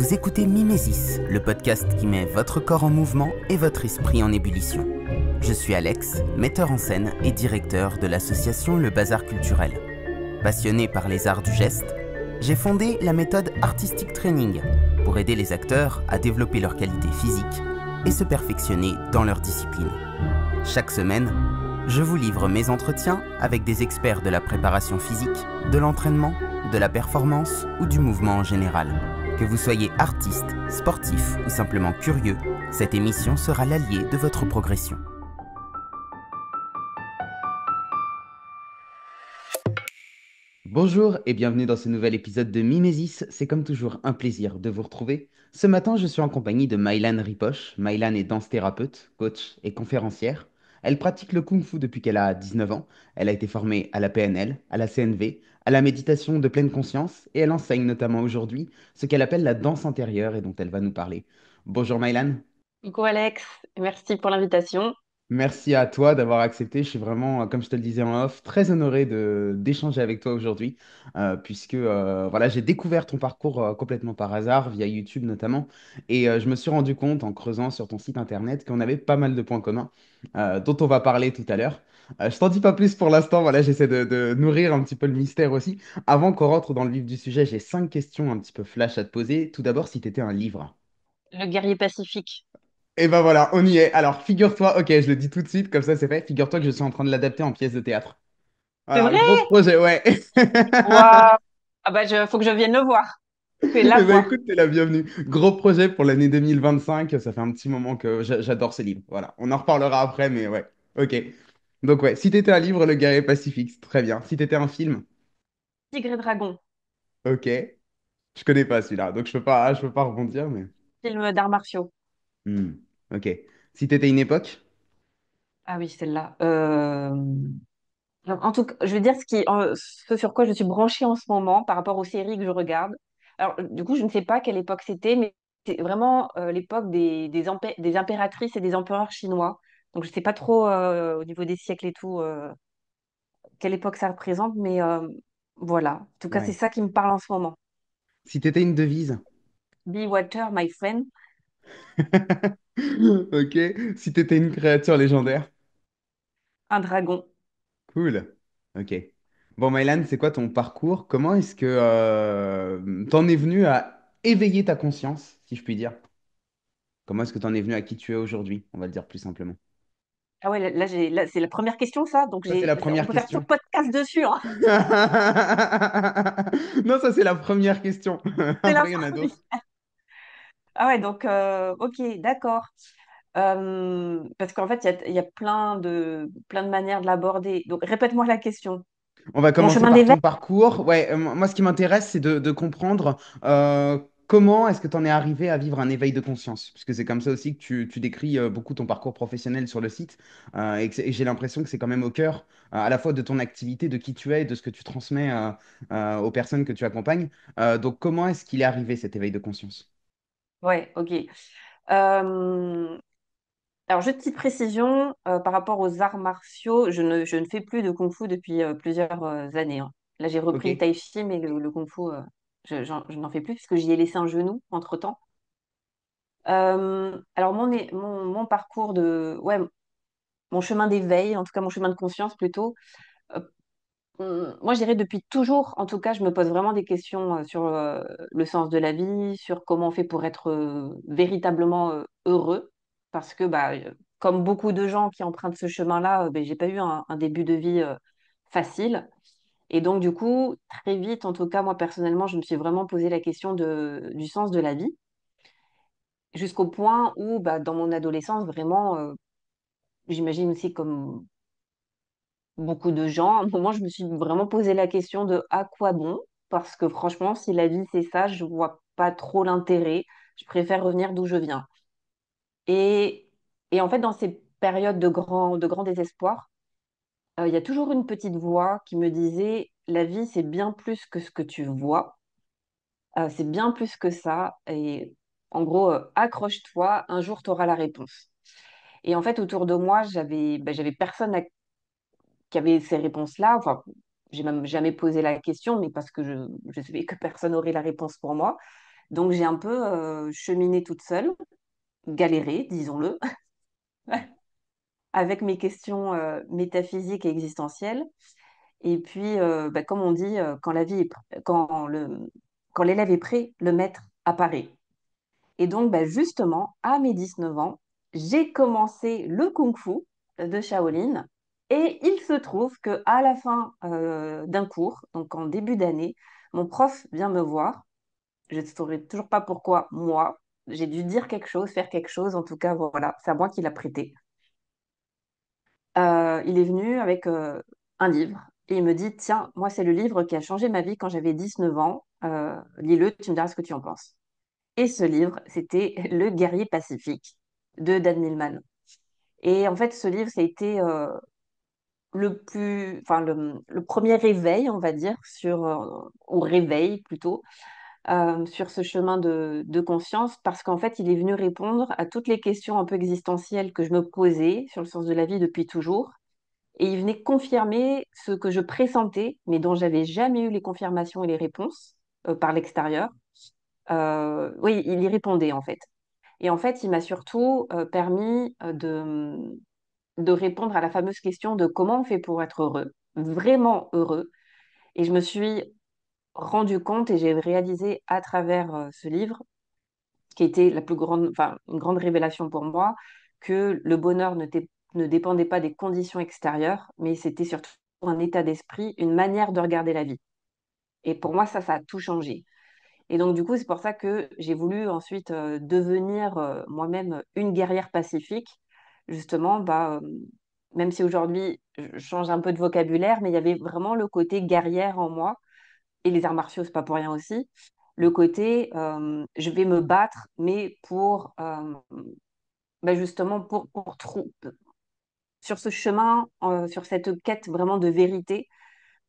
Vous écoutez Mimesis, le podcast qui met votre corps en mouvement et votre esprit en ébullition. Je suis Alex, metteur en scène et directeur de l'association Le Bazar Culturel. Passionné par les arts du geste, j'ai fondé la méthode Artistic Training pour aider les acteurs à développer leurs qualités physiques et se perfectionner dans leur discipline. Chaque semaine, je vous livre mes entretiens avec des experts de la préparation physique, de l'entraînement, de la performance ou du mouvement en général. Que vous soyez artiste, sportif ou simplement curieux, cette émission sera l'allié de votre progression. Bonjour et bienvenue dans ce nouvel épisode de Mimesis. C'est comme toujours un plaisir de vous retrouver. Ce matin, je suis en compagnie de Maïlan Ripoche. Maïlan est danse-thérapeute, coach et conférencière. Elle pratique le kung-fu depuis qu'elle a 19 ans. Elle a été formée à la PNL, à la CNV, à la méditation de pleine conscience et elle enseigne notamment aujourd'hui ce qu'elle appelle la danse intérieure et dont elle va nous parler. Bonjour Maïlan. Coucou Alex, merci pour l'invitation. Merci à toi d'avoir accepté. Je suis vraiment, comme je te le disais en off, très honoré d'échanger avec toi aujourd'hui, puisque voilà, j'ai découvert ton parcours complètement par hasard, via YouTube notamment, et je me suis rendu compte en creusant sur ton site internet qu'on avait pas mal de points communs, dont on va parler tout à l'heure. Je t'en dis pas plus pour l'instant, voilà, j'essaie de nourrir un petit peu le mystère aussi. Avant qu'on rentre dans le vif du sujet, j'ai 5 questions un petit peu flash à te poser. Tout d'abord, si tu étais un livre. Le guerrier pacifique. Et ben voilà, on y est. Alors, figure-toi, ok, je le dis tout de suite, comme ça c'est fait. Figure-toi que je suis en train de l'adapter en pièce de théâtre. C'est Voilà, vrai? gros projet, ouais. Waouh! Ah bah faut que je vienne le voir. Tu es la Eh ben voix. écoute, t'es la bienvenue. Gros projet pour l'année 2025. Ça fait un petit moment que j'adore ces livres. Voilà, on en reparlera après, mais ouais. Ok. Donc ouais, si t'étais un livre, Le Guerrier Pacifique, c'est très bien. Si t'étais un film, Tigre et dragon, ok. Je connais pas celui-là, donc je peux pas rebondir, mais. film d'arts martiaux. Hmm, ok. Si t'étais une époque, Ah oui, celle-là. En tout cas, je veux dire ce sur quoi je suis branchée en ce moment par rapport aux séries que je regarde. Alors, du coup, je ne sais pas quelle époque c'était, mais c'est vraiment l'époque des impératrices et des empereurs chinois. Donc, je ne sais pas trop au niveau des siècles et tout quelle époque ça représente, mais voilà. En tout cas, c'est ouais. ça qui me parle en ce moment. Si t'étais une devise, Be water, my friend. ok. Si t'étais une créature légendaire. Un dragon. Cool. Ok. Bon, Mylan, c'est quoi ton parcours? Comment est-ce que t'en es venu à éveiller ta conscience, si je puis dire? Comment est-ce que t'en es venu à qui tu es aujourd'hui? On va le dire plus simplement. Ah ouais, là, c'est la première question, ça. Donc, Ça, c'est la on première peut faire tout le question. podcast dessus, hein. Non, ça, c'est la première question. C'est la Après, il y en a première. d'autres. Ah ouais, donc, ok, d'accord. Parce qu'en fait, il y a plein de manières de l'aborder. Donc, répète-moi la question. On va Mon commencer chemin par d'éveil? ton parcours. Ouais, moi, ce qui m'intéresse, c'est de comprendre comment est-ce que tu en es arrivé à vivre un éveil de conscience, puisque c'est comme ça aussi que tu décris beaucoup ton parcours professionnel sur le site, et j'ai l'impression que c'est quand même au cœur à la fois de ton activité, de qui tu es et de ce que tu transmets aux personnes que tu accompagnes. Donc, comment est-ce qu'il est arrivé cet éveil de conscience? Ouais, ok. Euh, alors, juste petite précision par rapport aux arts martiaux, je ne fais plus de kung-fu depuis plusieurs années, hein. Là, j'ai Ok, repris le tai chi, mais le kung-fu, je n'en fais plus puisque j'y ai laissé un genou entre-temps. Alors, mon parcours ouais, mon chemin d'éveil, en tout cas mon chemin de conscience plutôt, euh, moi, je dirais depuis toujours, en tout cas, je me pose vraiment des questions sur le sens de la vie, sur comment on fait pour être véritablement heureux. Parce que, bah, comme beaucoup de gens qui empruntent ce chemin-là, ben, j'ai pas eu un début de vie facile. Et donc, du coup, très vite, en tout cas, moi, personnellement, je me suis vraiment posé la question du sens de la vie, jusqu'au point où, bah, dans mon adolescence, vraiment, j'imagine aussi comme beaucoup de gens. À un moment, je me suis vraiment posé la question de à quoi bon? Parce que franchement, si la vie c'est ça, je vois pas trop l'intérêt. Je préfère revenir d'où je viens. Et, et en fait, dans ces périodes de grand désespoir, il y a toujours une petite voix qui me disait, la vie c'est bien plus que ce que tu vois. C'est bien plus que ça. Et en gros, accroche-toi, un jour tu auras la réponse. Et en fait, autour de moi, j'avais personne qui avait ces réponses-là. Enfin, j'ai même jamais posé la question, mais parce que je savais que personne n'aurait la réponse pour moi. Donc j'ai un peu cheminé toute seule, galéré, disons-le, avec mes questions métaphysiques et existentielles. Et puis, bah, comme on dit, quand l'élève est prêt, le maître apparaît. Et donc, bah, justement, à mes 19 ans, j'ai commencé le kung-fu de Shaolin. Et il se trouve que à la fin d'un cours, donc en début d'année, mon prof vient me voir. Je ne saurais toujours pas pourquoi moi. J'ai dû dire quelque chose, faire quelque chose. En tout cas, voilà, c'est à moi qu'il a prêté. Il est venu avec un livre et il me dit, tiens, moi, c'est le livre qui a changé ma vie quand j'avais 19 ans. Lis-le, tu me diras ce que tu en penses. Et ce livre, c'était Le guerrier pacifique de Dan Millman. Et en fait, ce livre, ça a été le premier réveil, on va dire, au réveil plutôt, sur ce chemin de conscience, parce qu'en fait, il est venu répondre à toutes les questions un peu existentielles que je me posais sur le sens de la vie depuis toujours. Et il venait confirmer ce que je pressentais, mais dont j'avais jamais eu les confirmations et les réponses par l'extérieur. Oui, il y répondait en fait. Et en fait, il m'a surtout permis de répondre à la fameuse question de comment on fait pour être heureux, vraiment heureux. Et je me suis rendu compte et j'ai réalisé à travers ce livre, qui était la plus grande, enfin, une grande révélation pour moi, que le bonheur ne dépendait pas des conditions extérieures, mais c'était surtout un état d'esprit, une manière de regarder la vie. Et pour moi, ça a tout changé. Et donc, du coup, c'est pour ça que j'ai voulu ensuite devenir moi-même une guerrière pacifique. Justement, même si aujourd'hui, je change un peu de vocabulaire, mais il y avait vraiment le côté guerrière en moi. Et les arts martiaux, c'est pas pour rien aussi. Le côté, je vais me battre, mais justement, sur ce chemin, sur cette quête vraiment de vérité,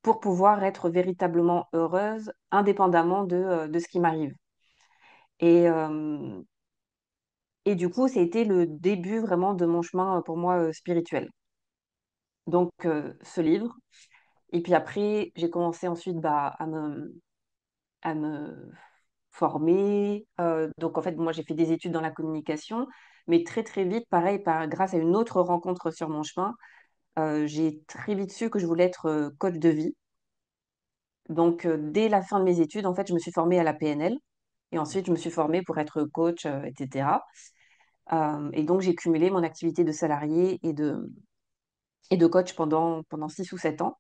pour pouvoir être véritablement heureuse, indépendamment de ce qui m'arrive. Et, euh, et du coup, ça a été le début vraiment de mon chemin pour moi spirituel. Donc, ce livre. Et puis après, j'ai commencé ensuite à me former. Donc, en fait, moi, j'ai fait des études dans la communication, mais très, très vite, pareil, grâce à une autre rencontre sur mon chemin, j'ai très vite su que je voulais être coach de vie. Donc, dès la fin de mes études, en fait, je me suis formée à la PNL. Et ensuite, je me suis formée pour être coach, etc. Et donc, j'ai cumulé mon activité de salarié et de coach pendant 6 ou 7 ans.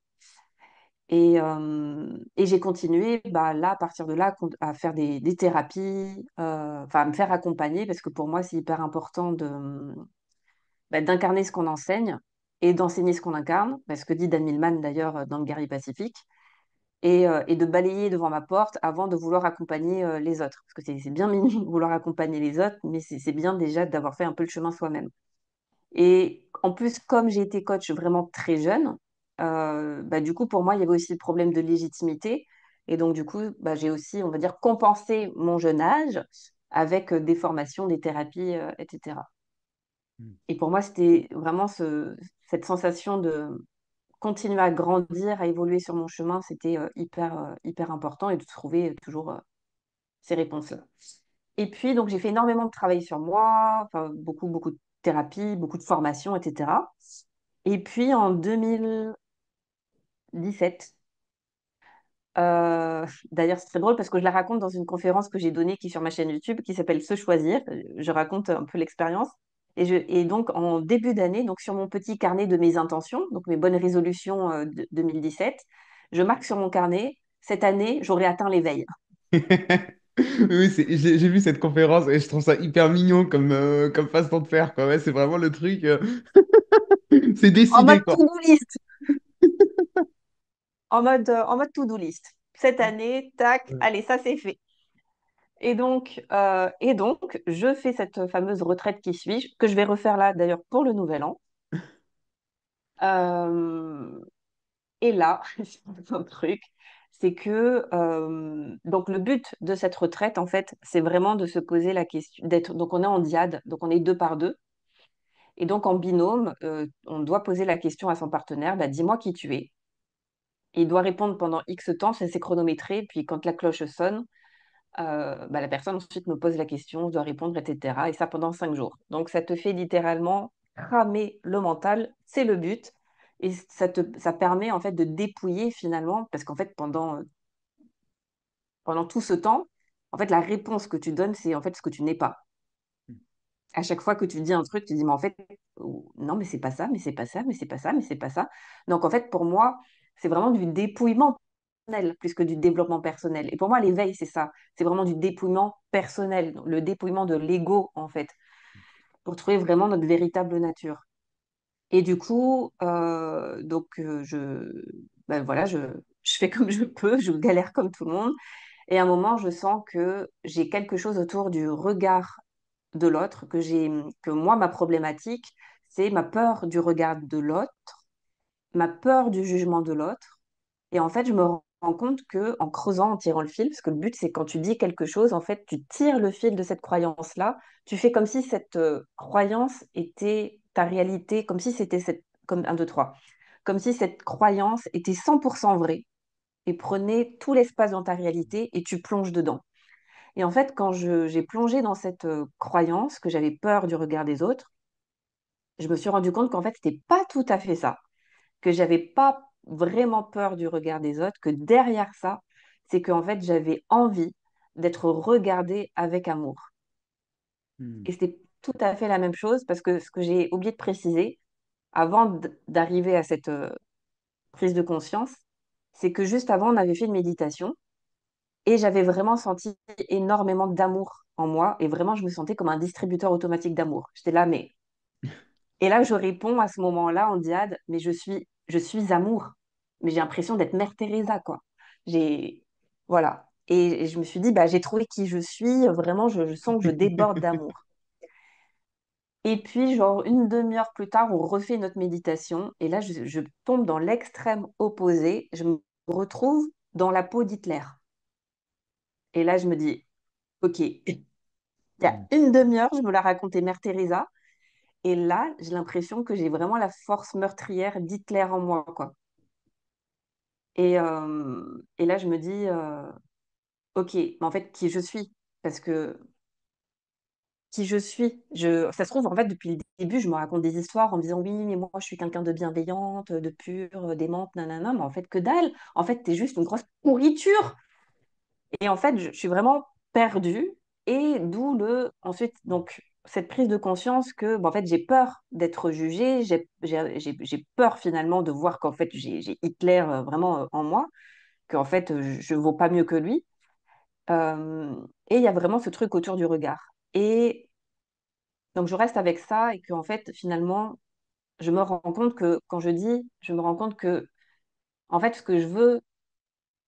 Et j'ai continué, là, à partir de là, à faire des thérapies, enfin, à me faire accompagner, parce que pour moi, c'est hyper important d'incarner ce qu'on enseigne et d'enseigner ce qu'on incarne, parce que dit Dan Millman, d'ailleurs, dans Le Guerrier Pacifique, et de balayer devant ma porte avant de vouloir accompagner les autres. Parce que c'est bien mignon de vouloir accompagner les autres, mais c'est bien déjà d'avoir fait un peu le chemin soi-même. Et en plus, comme j'ai été coach vraiment très jeune, du coup, pour moi, il y avait aussi le problème de légitimité. Et donc, du coup, j'ai aussi, on va dire, compensé mon jeune âge avec des formations, des thérapies, etc. Et pour moi, c'était vraiment cette sensation de continuer à grandir, à évoluer sur mon chemin, c'était hyper important et de trouver toujours ces réponses-là. Et puis, donc, j'ai fait énormément de travail sur moi, enfin, beaucoup, beaucoup de thérapie, beaucoup de formation, etc. Et puis, en 2017, d'ailleurs, c'est très drôle parce que je la raconte dans une conférence que j'ai donnée qui est sur ma chaîne YouTube qui s'appelle Se choisir. Je raconte un peu l'expérience. Et donc, en début d'année, donc sur mon petit carnet de mes intentions, donc mes bonnes résolutions de 2017, je marque sur mon carnet, cette année, j'aurai atteint l'éveil. Oui, j'ai vu cette conférence et je trouve ça hyper mignon comme façon de faire, quoi. Ouais, c'est vraiment le truc. C'est En décidé, mode quoi. to-do list, en mode to-do list. Cette année, tac, allez, ça c'est fait. Et donc, je fais cette fameuse retraite qui suit, que je vais refaire là d'ailleurs pour le nouvel an. Euh, et là, c'est un truc, c'est que donc le but de cette retraite, en fait, c'est vraiment de se poser la question d'être. Donc on est en diade, donc on est deux par deux, et donc en binôme, on doit poser la question à son partenaire, dis-moi qui tu es. Et il doit répondre pendant X temps, ça c'est chronométré, puis quand la cloche sonne, bah, la personne ensuite me pose la question, je dois répondre, etc. Et ça pendant 5 jours. Donc ça te fait littéralement cramer le mental, c'est le but. Et ça permet en fait de dépouiller finalement, parce qu'en fait pendant tout ce temps, en fait la réponse que tu donnes, c'est en fait ce que tu n'es pas. À chaque fois que tu dis un truc, tu dis, mais en fait, non, mais c'est pas ça, mais c'est pas ça, mais c'est pas ça, mais c'est pas ça. Donc, en fait, pour moi, c'est vraiment du dépouillement personnel plus que du développement personnel. Et pour moi, l'éveil, c'est ça. C'est vraiment du dépouillement personnel, le dépouillement de l'ego, en fait, pour trouver vraiment notre véritable nature. Et du coup, ben voilà, je fais comme je peux, je galère comme tout le monde. Et à un moment, je sens que j'ai quelque chose autour du regard de l'autre, que moi, ma problématique, c'est ma peur du regard de l'autre, ma peur du jugement de l'autre. Et en fait, je me rends compte que en creusant, en tirant le fil, parce que le but, c'est quand tu dis quelque chose, en fait, tu tires le fil de cette croyance-là, tu fais comme si cette croyance était ta réalité, comme si c'était comme un, deux, trois, comme si cette croyance était 100% vraie et prenait tout l'espace dans ta réalité et tu plonges dedans. Et en fait, quand j'ai plongé dans cette croyance que j'avais peur du regard des autres, je me suis rendu compte qu'en fait, c'était pas tout à fait ça, que j'avais pas vraiment peur du regard des autres, que derrière ça, c'est qu'en fait, j'avais envie d'être regardée avec amour. Hmm. Et c'était tout à fait la même chose parce que ce que j'ai oublié de préciser avant d'arriver à cette prise de conscience, c'est que juste avant, on avait fait une méditation et j'avais vraiment senti énormément d'amour en moi et vraiment, je me sentais comme un distributeur automatique d'amour. J'étais là, mais et là, je réponds à ce moment-là en diade, mais je suis amour. Mais j'ai l'impression d'être Mère Teresa, quoi. J'ai, voilà. Et je me suis dit, bah, j'ai trouvé qui je suis. Vraiment, je sens que je déborde d'amour. Et puis, genre, une demi-heure plus tard, on refait notre méditation. Et là, je tombe dans l'extrême opposé. Je me retrouve dans la peau d'Hitler. Et là, je me dis, OK, il y a Hmm. une demi-heure, je me la racontais Mère Teresa. Et là, j'ai l'impression que j'ai vraiment la force meurtrière d'Hitler en moi, quoi. Et là, je me dis, OK, mais en fait, qui je suis? Parce que qui je suis? Ça se trouve, en fait, depuis le début, je me raconte des histoires en me disant, oui, mais moi, je suis quelqu'un de bienveillante, de pure, d'aimante, nanana, mais en fait, que dalle. En fait, t'es juste une grosse pourriture. Et en fait, je suis vraiment perdue. Et d'où ensuite, donc, cette prise de conscience que, en fait, j'ai peur d'être jugée, j'ai peur finalement de voir qu'en fait, j'ai Hitler vraiment en moi, qu'en fait, je ne vaux pas mieux que lui. Euh, et il y a vraiment ce truc autour du regard. Et donc, je reste avec ça et qu'en fait, finalement, je me rends compte que quand je dis, je me rends compte que, en fait, ce que je veux,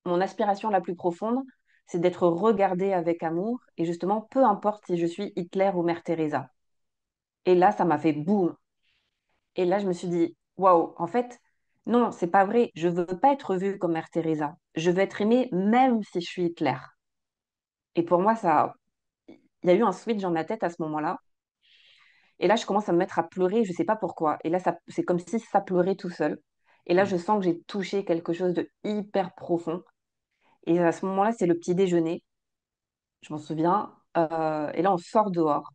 mon aspiration la plus profonde, c'est d'être regardée avec amour. Et justement, peu importe si je suis Hitler ou Mère Teresa. Et là, ça m'a fait boum. Et là, je me suis dit, waouh, en fait, non, c'est pas vrai. Je veux pas être vue comme Mère Teresa. Je veux être aimée même si je suis Hitler. Et pour moi, il y a eu un switch dans ma tête à ce moment-là. Et là, je commence à me mettre à pleurer, je ne sais pas pourquoi. Et là, c'est comme si ça pleurait tout seul. Et là, je sens que j'ai touché quelque chose de hyper profond. Et à ce moment-là, c'est le petit déjeuner. Je m'en souviens. Et là, on sort dehors.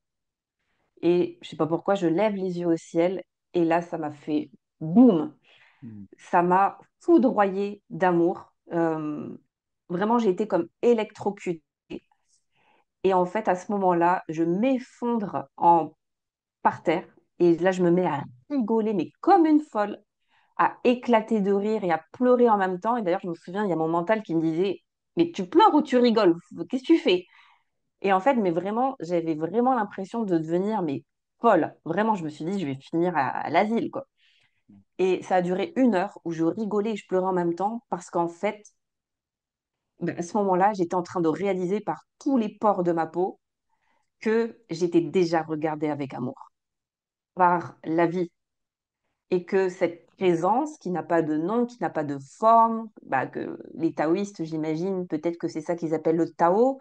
Et je ne sais pas pourquoi, je lève les yeux au ciel. Et là, ça m'a fait boum. Hmm. Ça m'a foudroyé d'amour. Vraiment, j'ai été comme électrocutée. Et en fait, à ce moment-là, je m'effondre par terre. Et là, je me mets à rigoler, mais comme une folle, à éclater de rire et à pleurer en même temps. Et d'ailleurs, je me souviens, il y a mon mental qui me disait, mais tu pleures ou tu rigoles? Qu'est-ce que tu fais? Et en fait, mais vraiment, j'avais vraiment l'impression de devenir mais folle. Vraiment, je me suis dit, je vais finir à l'asile, quoi. Et ça a duré 1 heure où je rigolais et je pleurais en même temps parce qu'en fait, ben, à ce moment-là, j'étais en train de réaliser par tous les pores de ma peau que j'étais déjà regardée avec amour par la vie et que cette présence qui n'a pas de nom, qui n'a pas de forme, bah, que les taoïstes, j'imagine, peut-être que c'est ça qu'ils appellent le Tao,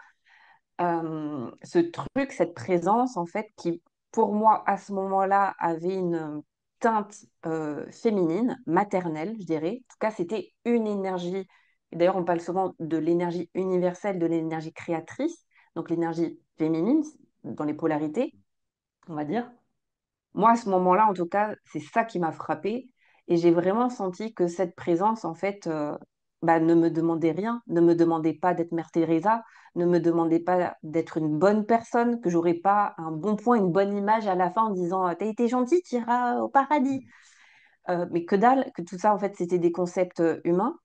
ce truc, cette présence, en fait, qui, pour moi, à ce moment-là, avait une teinte féminine, maternelle, je dirais. En tout cas, c'était une énergie Et d'ailleurs, on parle souvent de l'énergie universelle, de l'énergie créatrice, donc l'énergie féminine dans les polarités, on va dire. Moi, à ce moment-là, en tout cas, c'est ça qui m'a frappée. Et j'ai vraiment senti que cette présence, en fait, bah, ne me demandait rien, ne me demandait pas d'être Mère Teresa, ne me demandait pas d'être une bonne personne, que j'aurais pas un bon point, une bonne image à la fin en disant t'as été gentil, tu iras au paradis. Mais que dalle, que tout ça, en fait, c'était des concepts humains,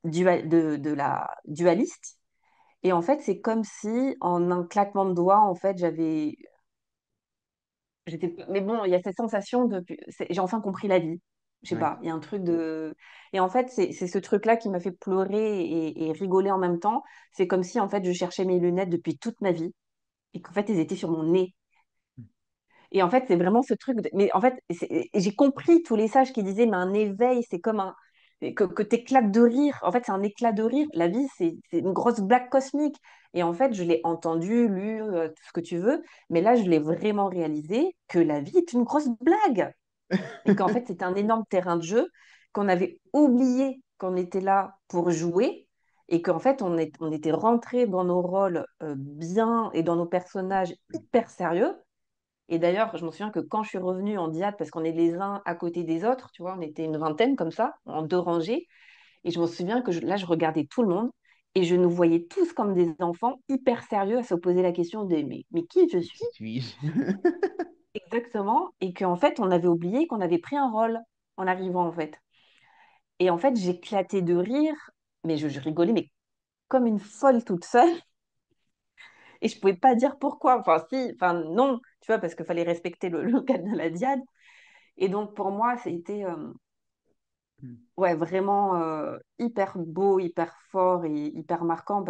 de la dualiste. Et en fait, c'est comme si, en un claquement de doigts, en fait, mais bon, il y a cette sensation de, j'ai enfin compris la vie. Je sais Ouais. pas, il y a un truc de, et en fait, c'est ce truc-là qui m'a fait pleurer et rigoler en même temps. C'est comme si, en fait, je cherchais mes lunettes depuis toute ma vie et qu'en fait, elles étaient sur mon nez. Et en fait, c'est vraiment ce truc. Mais en fait, j'ai compris tous les sages qui disaient, mais un éveil, c'est comme un. Que t'éclates de rire. En fait, c'est un éclat de rire. La vie, c'est une grosse blague cosmique. Et en fait, je l'ai entendu, lu, tout ce que tu veux. Mais là, je l'ai vraiment réalisé que la vie est une grosse blague. Et qu'en fait, c'était un énorme terrain de jeu, qu'on avait oublié qu'on était là pour jouer. Et qu'en fait, on était rentré dans nos rôles bien et dans nos personnages hyper sérieux. Et d'ailleurs, je me souviens que quand je suis revenue en diade, parce qu'on est les uns à côté des autres, tu vois, on était une vingtaine comme ça, en deux rangées, et je me souviens que là, je regardais tout le monde, et je nous voyais tous comme des enfants hyper sérieux à se poser la question de mais qui je suis Qui suis-je? exactement, et qu'en fait, on avait oublié qu'on avait pris un rôle en arrivant, en fait. Et en fait, j'éclatais de rire, mais je rigolais, mais comme une folle toute seule, et je pouvais pas dire pourquoi. Enfin, si, enfin, non, tu vois, parce qu'il fallait respecter le cadre de la diade. Et donc, pour moi, c'était ouais, vraiment hyper beau, hyper fort et hyper marquant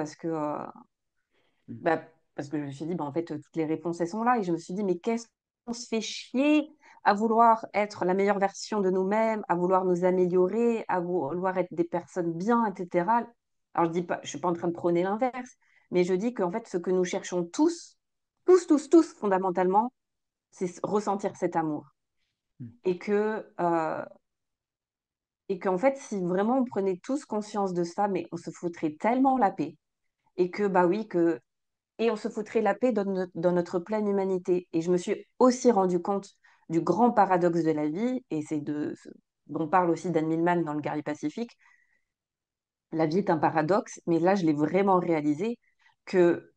bah, parce que je me suis dit, bah, en fait, toutes les réponses, elles sont là. Et je me suis dit, mais qu'est-ce qu'on se fait chier à vouloir être la meilleure version de nous-mêmes, à vouloir nous améliorer, à vouloir être des personnes bien, etc. Alors, je dis pas, je suis pas en train de prôner l'inverse, mais je dis qu'en fait, ce que nous cherchons tous, fondamentalement, c'est ressentir cet amour. Et et qu'en fait, si vraiment on prenait tous conscience de ça, mais on se foutrait tellement la paix. Et que, bah oui, et on se foutrait la paix dans notre pleine humanité. Et je me suis aussi rendu compte du grand paradoxe de la vie, et c'est dont parle aussi Dan Millman dans Le Guerrier Pacifique. La vie est un paradoxe, mais là, je l'ai vraiment réalisé que,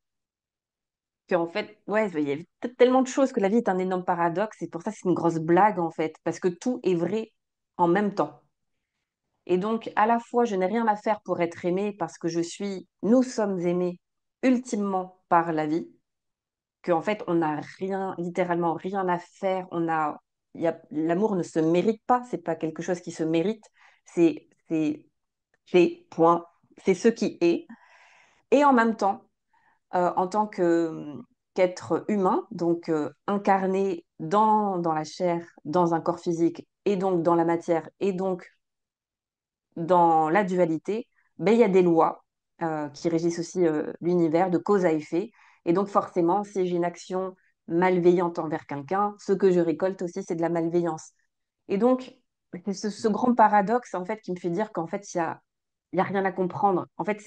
en fait, ouais, il y a tellement de choses que la vie est un énorme paradoxe, et pour ça, c'est une grosse blague, en fait, parce que tout est vrai en même temps. Et donc, à la fois, je n'ai rien à faire pour être aimée parce que nous sommes aimés ultimement par la vie, qu'en fait, on n'a rien, littéralement rien à faire. L'amour ne se mérite pas, c'est pas quelque chose qui se mérite, c'est, c'est, c'est point, c'est ce qui est. Et en même temps, en tant qu'être humain, donc incarné dans la chair, dans un corps physique, et donc dans la matière, et donc dans la dualité, ben, il y a des lois qui régissent aussi l'univers de cause à effet. Et donc forcément, si j'ai une action malveillante envers quelqu'un, ce que je récolte aussi, c'est de la malveillance. Et donc, c'est ce grand paradoxe en fait qui me fait dire qu'en fait, il y a rien à comprendre. En fait,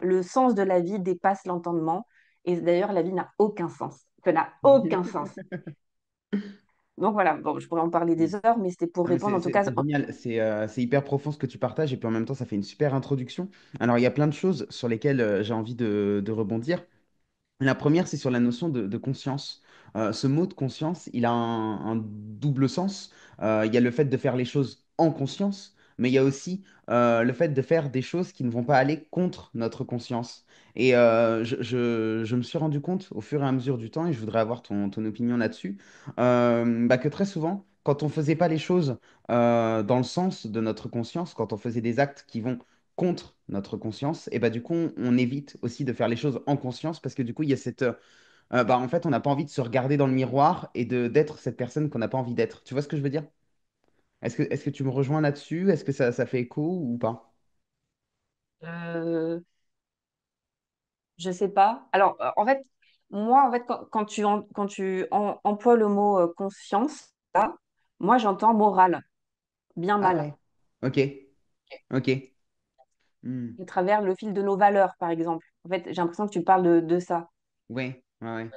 le sens de la vie dépasse l'entendement. Et d'ailleurs, la vie n'a aucun sens. Ça n'a aucun sens. Donc voilà, bon, je pourrais en parler des heures, mais c'était pour Non, mais répondre en tout cas. c'est génial, c'est hyper profond ce que tu partages et puis en même temps ça fait une super introduction. Alors il y a plein de choses sur lesquelles j'ai envie de rebondir. La première, c'est sur la notion de conscience. Ce mot de conscience, il a un double sens. Il y a le fait de faire les choses en conscience, mais il y a aussi le fait de faire des choses qui ne vont pas aller contre notre conscience. Et je me suis rendu compte au fur et à mesure du temps, et je voudrais avoir ton opinion là-dessus, bah, que très souvent, quand on faisait pas les choses dans le sens de notre conscience, quand on faisait des actes qui vont contre notre conscience, et bah du coup, on évite aussi de faire les choses en conscience parce que du coup, il y a bah en fait, on n'a pas envie de se regarder dans le miroir et d'être cette personne qu'on n'a pas envie d'être. Tu vois ce que je veux dire? Est-ce que tu me rejoins là-dessus? Est-ce que ça fait écho ou pas? Euh, Je sais pas. Alors, en fait, moi, en fait, quand tu emploies le mot conscience, là, moi, j'entends morale, bien Ah mal. ouais. Ok, ok. Hmm. à travers le fil de nos valeurs, par exemple. En fait, j'ai l'impression que tu parles de ça. Ouais, ouais, ouais.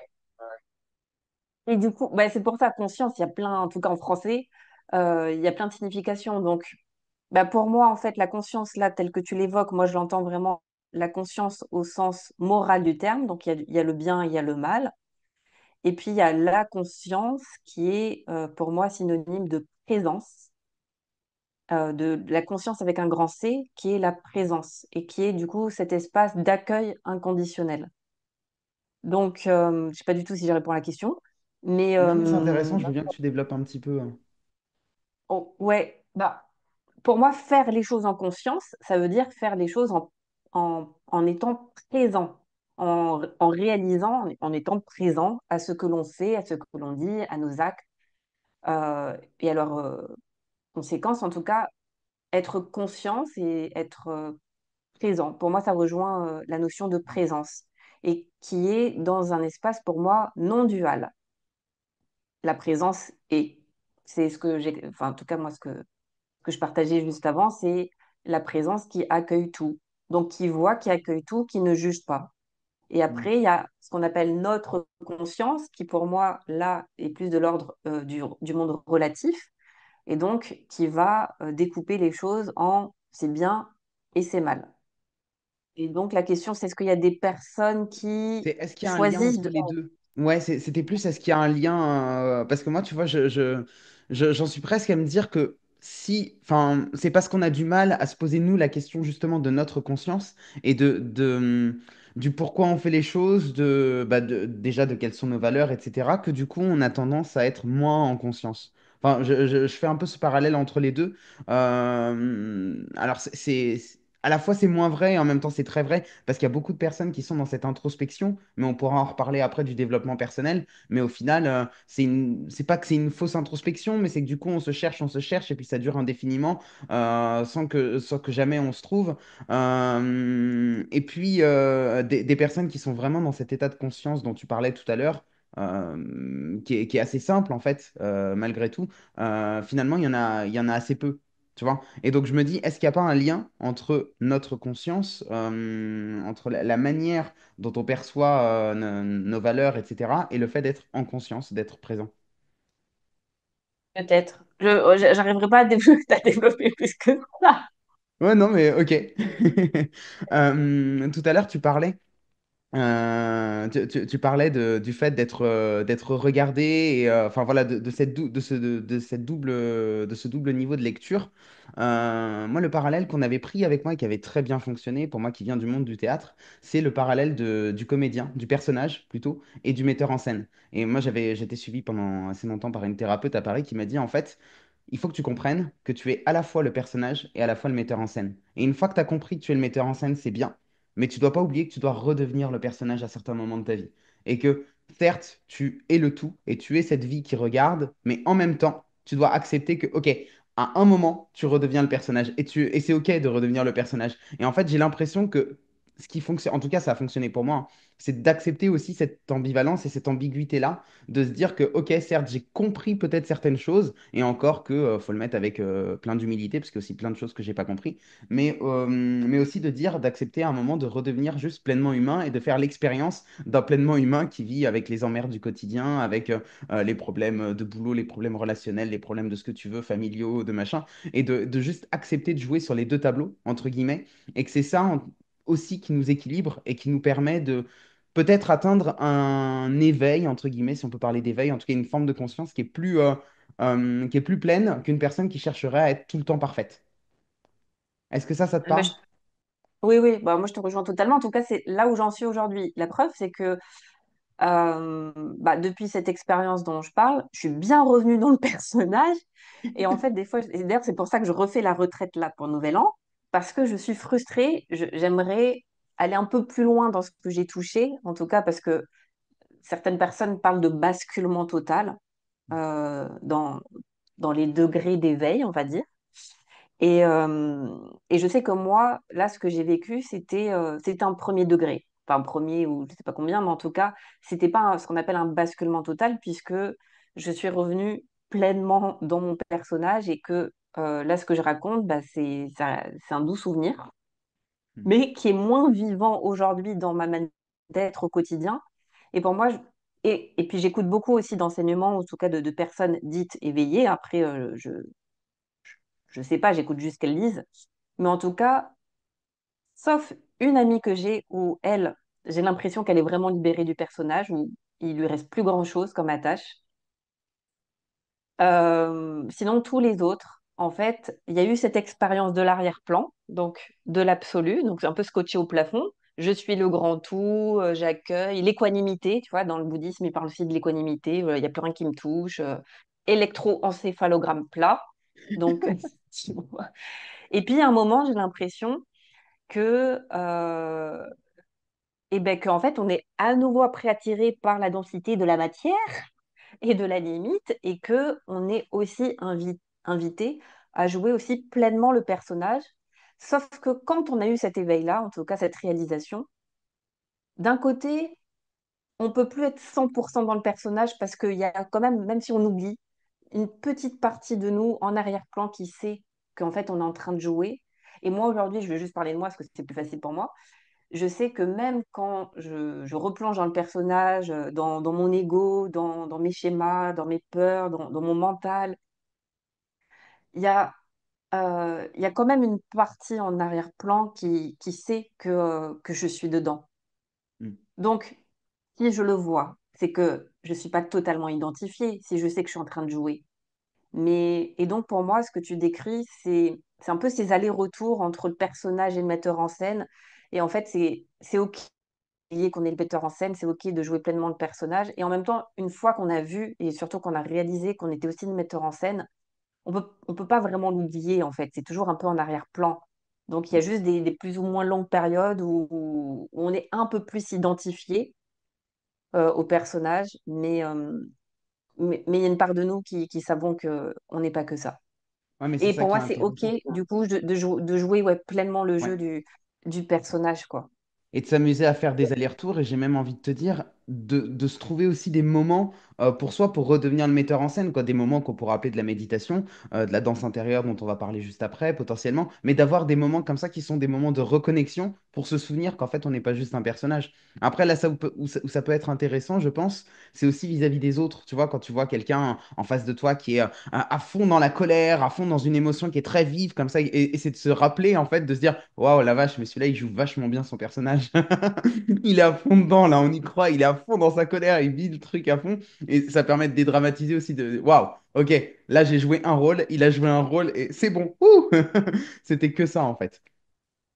Et du coup, bah, c'est pour ça, conscience, il y a plein, en tout cas en français, il y a plein de significations. Donc, bah, pour moi, en fait, la conscience, là, telle que tu l'évoques, moi, je l'entends vraiment, la conscience au sens moral du terme. Donc, il y a le bien, il y a le mal. Et puis, il y a la conscience qui est, pour moi, synonyme de présence, de la conscience avec un grand C, qui est la présence et qui est, du coup, cet espace d'accueil inconditionnel. Donc, je ne sais pas du tout si je réponds à la question, mais Non, mais c'est intéressant, je veux bien que tu développes un petit peu, hein. oh, ouais, bah, pour moi, faire les choses en conscience, ça veut dire faire les choses en étant présent, en réalisant, en étant présent à ce que l'on fait, à ce que l'on dit, à nos actes et à leurs conséquences. En tout cas, être conscient, c'est être présent. Pour moi, ça rejoint la notion de présence et qui est dans un espace, pour moi, non dual. La présence est. C'est ce que j'ai, enfin, en tout cas, moi, ce que je partageais juste avant, c'est la présence qui accueille tout. Donc, qui voit, qui accueille tout, qui ne juge pas. Et Mm. après, il y a ce qu'on appelle notre conscience, qui pour moi, là, est plus de l'ordre du monde relatif, et donc qui va découper les choses en c'est bien et c'est mal. Et donc, la question, c'est est-ce qu'il y a des personnes qui C'est, est-ce qu'il y a un lien choisissent entre de... les deux? Ouais, c'était plus, est-ce qu'il y a un lien parce que moi, tu vois, j'en suis presque à me dire que si, enfin, c'est parce qu'on a du mal à se poser, nous, la question justement de notre conscience et du pourquoi on fait les choses, déjà de quelles sont nos valeurs, etc., que du coup, on a tendance à être moins en conscience. Enfin, je fais un peu ce parallèle entre les deux. Alors, à la fois, c'est moins vrai et en même temps, c'est très vrai parce qu'il y a beaucoup de personnes qui sont dans cette introspection, mais on pourra en reparler après du développement personnel. Mais au final, c'est pas que c'est une fausse introspection, mais c'est que du coup, on se cherche, et puis ça dure indéfiniment sans que jamais on se trouve. Et puis, des personnes qui sont vraiment dans cet état de conscience dont tu parlais tout à l'heure. Qui est assez simple en fait, malgré tout. Finalement, il y en a assez peu. Tu vois? Et donc je me dis, est-ce qu'il n'y a pas un lien entre notre conscience, entre la manière dont on perçoit nos valeurs, etc., et le fait d'être en conscience, d'être présent? Peut-être. J'arriverai pas à développer plus que ça. Ouais, non, mais ok. Tout à l'heure, tu parlais du fait d'être regardé et enfin voilà de ce double niveau de lecture. Moi, le parallèle qu'on avait pris avec moi et qui avait très bien fonctionné pour moi qui viens du monde du théâtre, c'est le parallèle du comédien, du personnage plutôt, et du metteur en scène. Et moi, j'étais suivi pendant assez longtemps par une thérapeute à Paris qui m'a dit en fait, il faut que tu comprennes que tu es à la fois le personnage et à la fois le metteur en scène. Et une fois que tu as compris que tu es le metteur en scène, c'est bien. Mais tu dois pas oublier que tu dois redevenir le personnage à certains moments de ta vie. Et que, certes, tu es le tout et tu es cette vie qui regarde, mais en même temps, tu dois accepter que, ok, à un moment, tu redeviens le personnage. Et c'est ok de redevenir le personnage. Et en fait, j'ai l'impression que ce qui fonctionne, en tout cas, ça a fonctionné pour moi, hein, c'est d'accepter aussi cette ambivalence et cette ambiguïté-là, de se dire que, ok, certes, j'ai compris peut-être certaines choses, et encore que, faut le mettre avec plein d'humilité, parce qu'il y a aussi plein de choses que j'ai pas compris mais aussi de dire, d'accepter à un moment de redevenir juste pleinement humain et de faire l'expérience d'un pleinement humain qui vit avec les emmerdes du quotidien, avec les problèmes de boulot, les problèmes relationnels, les problèmes de ce que tu veux, familiaux, de machin, et de juste accepter de jouer sur les deux tableaux, entre guillemets, et que c'est ça aussi qui nous équilibre et qui nous permet de peut-être atteindre un éveil, entre guillemets, si on peut parler d'éveil, en tout cas une forme de conscience qui est plus pleine qu'une personne qui chercherait à être tout le temps parfaite. Est-ce que ça te Bah, parle? oui, oui, bah, moi je te rejoins totalement. En tout cas, c'est là où j'en suis aujourd'hui. La preuve, c'est que bah, depuis cette expérience dont je parle, je suis bien revenue dans le personnage. Et en fait, des fois, et d'ailleurs, c'est pour ça que je refais la retraite là pour Nouvel An, parce que je suis frustrée. J'aimerais aller un peu plus loin dans ce que j'ai touché, en tout cas parce que certaines personnes parlent de basculement total euh, dans, dans les degrés d'éveil, on va dire. Et je sais que moi, là, ce que j'ai vécu, c'était un premier degré. Enfin, un premier ou je sais pas combien, mais en tout cas, c'était pas ce qu'on appelle un basculement total, puisque je suis revenue pleinement dans mon personnage et que là, ce que je raconte, bah, c'est un doux souvenir. Mhm. mais qui est moins vivant aujourd'hui dans ma manière d'être au quotidien. Et pour moi, et puis j'écoute beaucoup aussi d'enseignements, en tout cas de personnes dites éveillées. Après, je sais pas, j'écoute juste ce qu'elles disent. Mais en tout cas, sauf une amie que j'ai où elle, j'ai l'impression qu'elle est vraiment libérée du personnage, où il lui reste plus grand-chose comme attache. Sinon, tous les autres, en fait, il y a eu cette expérience de l'arrière-plan, donc de l'absolu, donc c'est un peu scotché au plafond. Je suis le grand tout, j'accueille l'équanimité, tu vois, dans le bouddhisme, il parle aussi de l'équanimité, il n'y a plus rien qui me touche. Électroencéphalogramme plat. Donc, tu vois. Et puis, à un moment, j'ai l'impression que, eh ben, qu'en fait, on est à nouveau après attiré par la densité de la matière et de la limite, et que on est aussi invité à jouer aussi pleinement le personnage. Sauf que quand on a eu cet éveil-là, en tout cas cette réalisation, d'un côté, on peut plus être 100% dans le personnage parce qu'il y a quand même, même si on oublie, une petite partie de nous en arrière-plan qui sait qu'en fait on est en train de jouer. Et moi aujourd'hui, je vais juste parler de moi parce que c'est plus facile pour moi. Je sais que même quand je replonge dans le personnage, dans mon ego, dans mes schémas, dans mes peurs, dans mon mental, il y a quand même une partie en arrière-plan qui sait que je suis dedans. Mhm. Donc, si je le vois, c'est que je ne suis pas totalement identifiée, si je sais que je suis en train de jouer. Et donc, pour moi, ce que tu décris, c'est un peu ces allers-retours entre le personnage et le metteur en scène. Et en fait, c'est OK qu'on est le metteur en scène, c'est OK de jouer pleinement le personnage. Et en même temps, une fois qu'on a vu et surtout qu'on a réalisé qu'on était aussi le metteur en scène, on peut pas vraiment l'oublier en fait. C'est toujours un peu en arrière-plan. Donc il y a juste des plus ou moins longues périodes où on est un peu plus identifié au personnage, mais il y a une part de nous qui savons que on n'est pas que ça. Ouais, mais c'est Et ça pour qui est moi, c'est OK intéressant. du coup de jouer ouais, pleinement le Ouais. jeu du personnage, quoi. Et de s'amuser à faire des allers-retours. Et j'ai même envie de te dire, de se trouver aussi des moments pour soi, pour redevenir le metteur en scène, quoi. Des moments qu'on pourrait appeler de la méditation, de la danse intérieure dont on va parler juste après, potentiellement, mais d'avoir des moments comme ça qui sont des moments de reconnexion pour se souvenir qu'en fait, on n'est pas juste un personnage. Après, là, ça, où ça peut être intéressant, je pense, c'est aussi vis-à-vis des autres. Tu vois, quand tu vois quelqu'un en face de toi qui est à fond dans la colère, à fond dans une émotion qui est très vive, comme ça, et c'est de se rappeler, en fait, de se dire, waouh, la vache, mais celui-là, il joue vachement bien son personnage. Il est à fond dedans, là, on y croit, il est à fond dans sa colère, il vit le truc à fond, et ça permet de dédramatiser aussi de, waouh, ok, là, j'ai joué un rôle, il a joué un rôle, et c'est bon. Ouh. C'était que ça, en fait.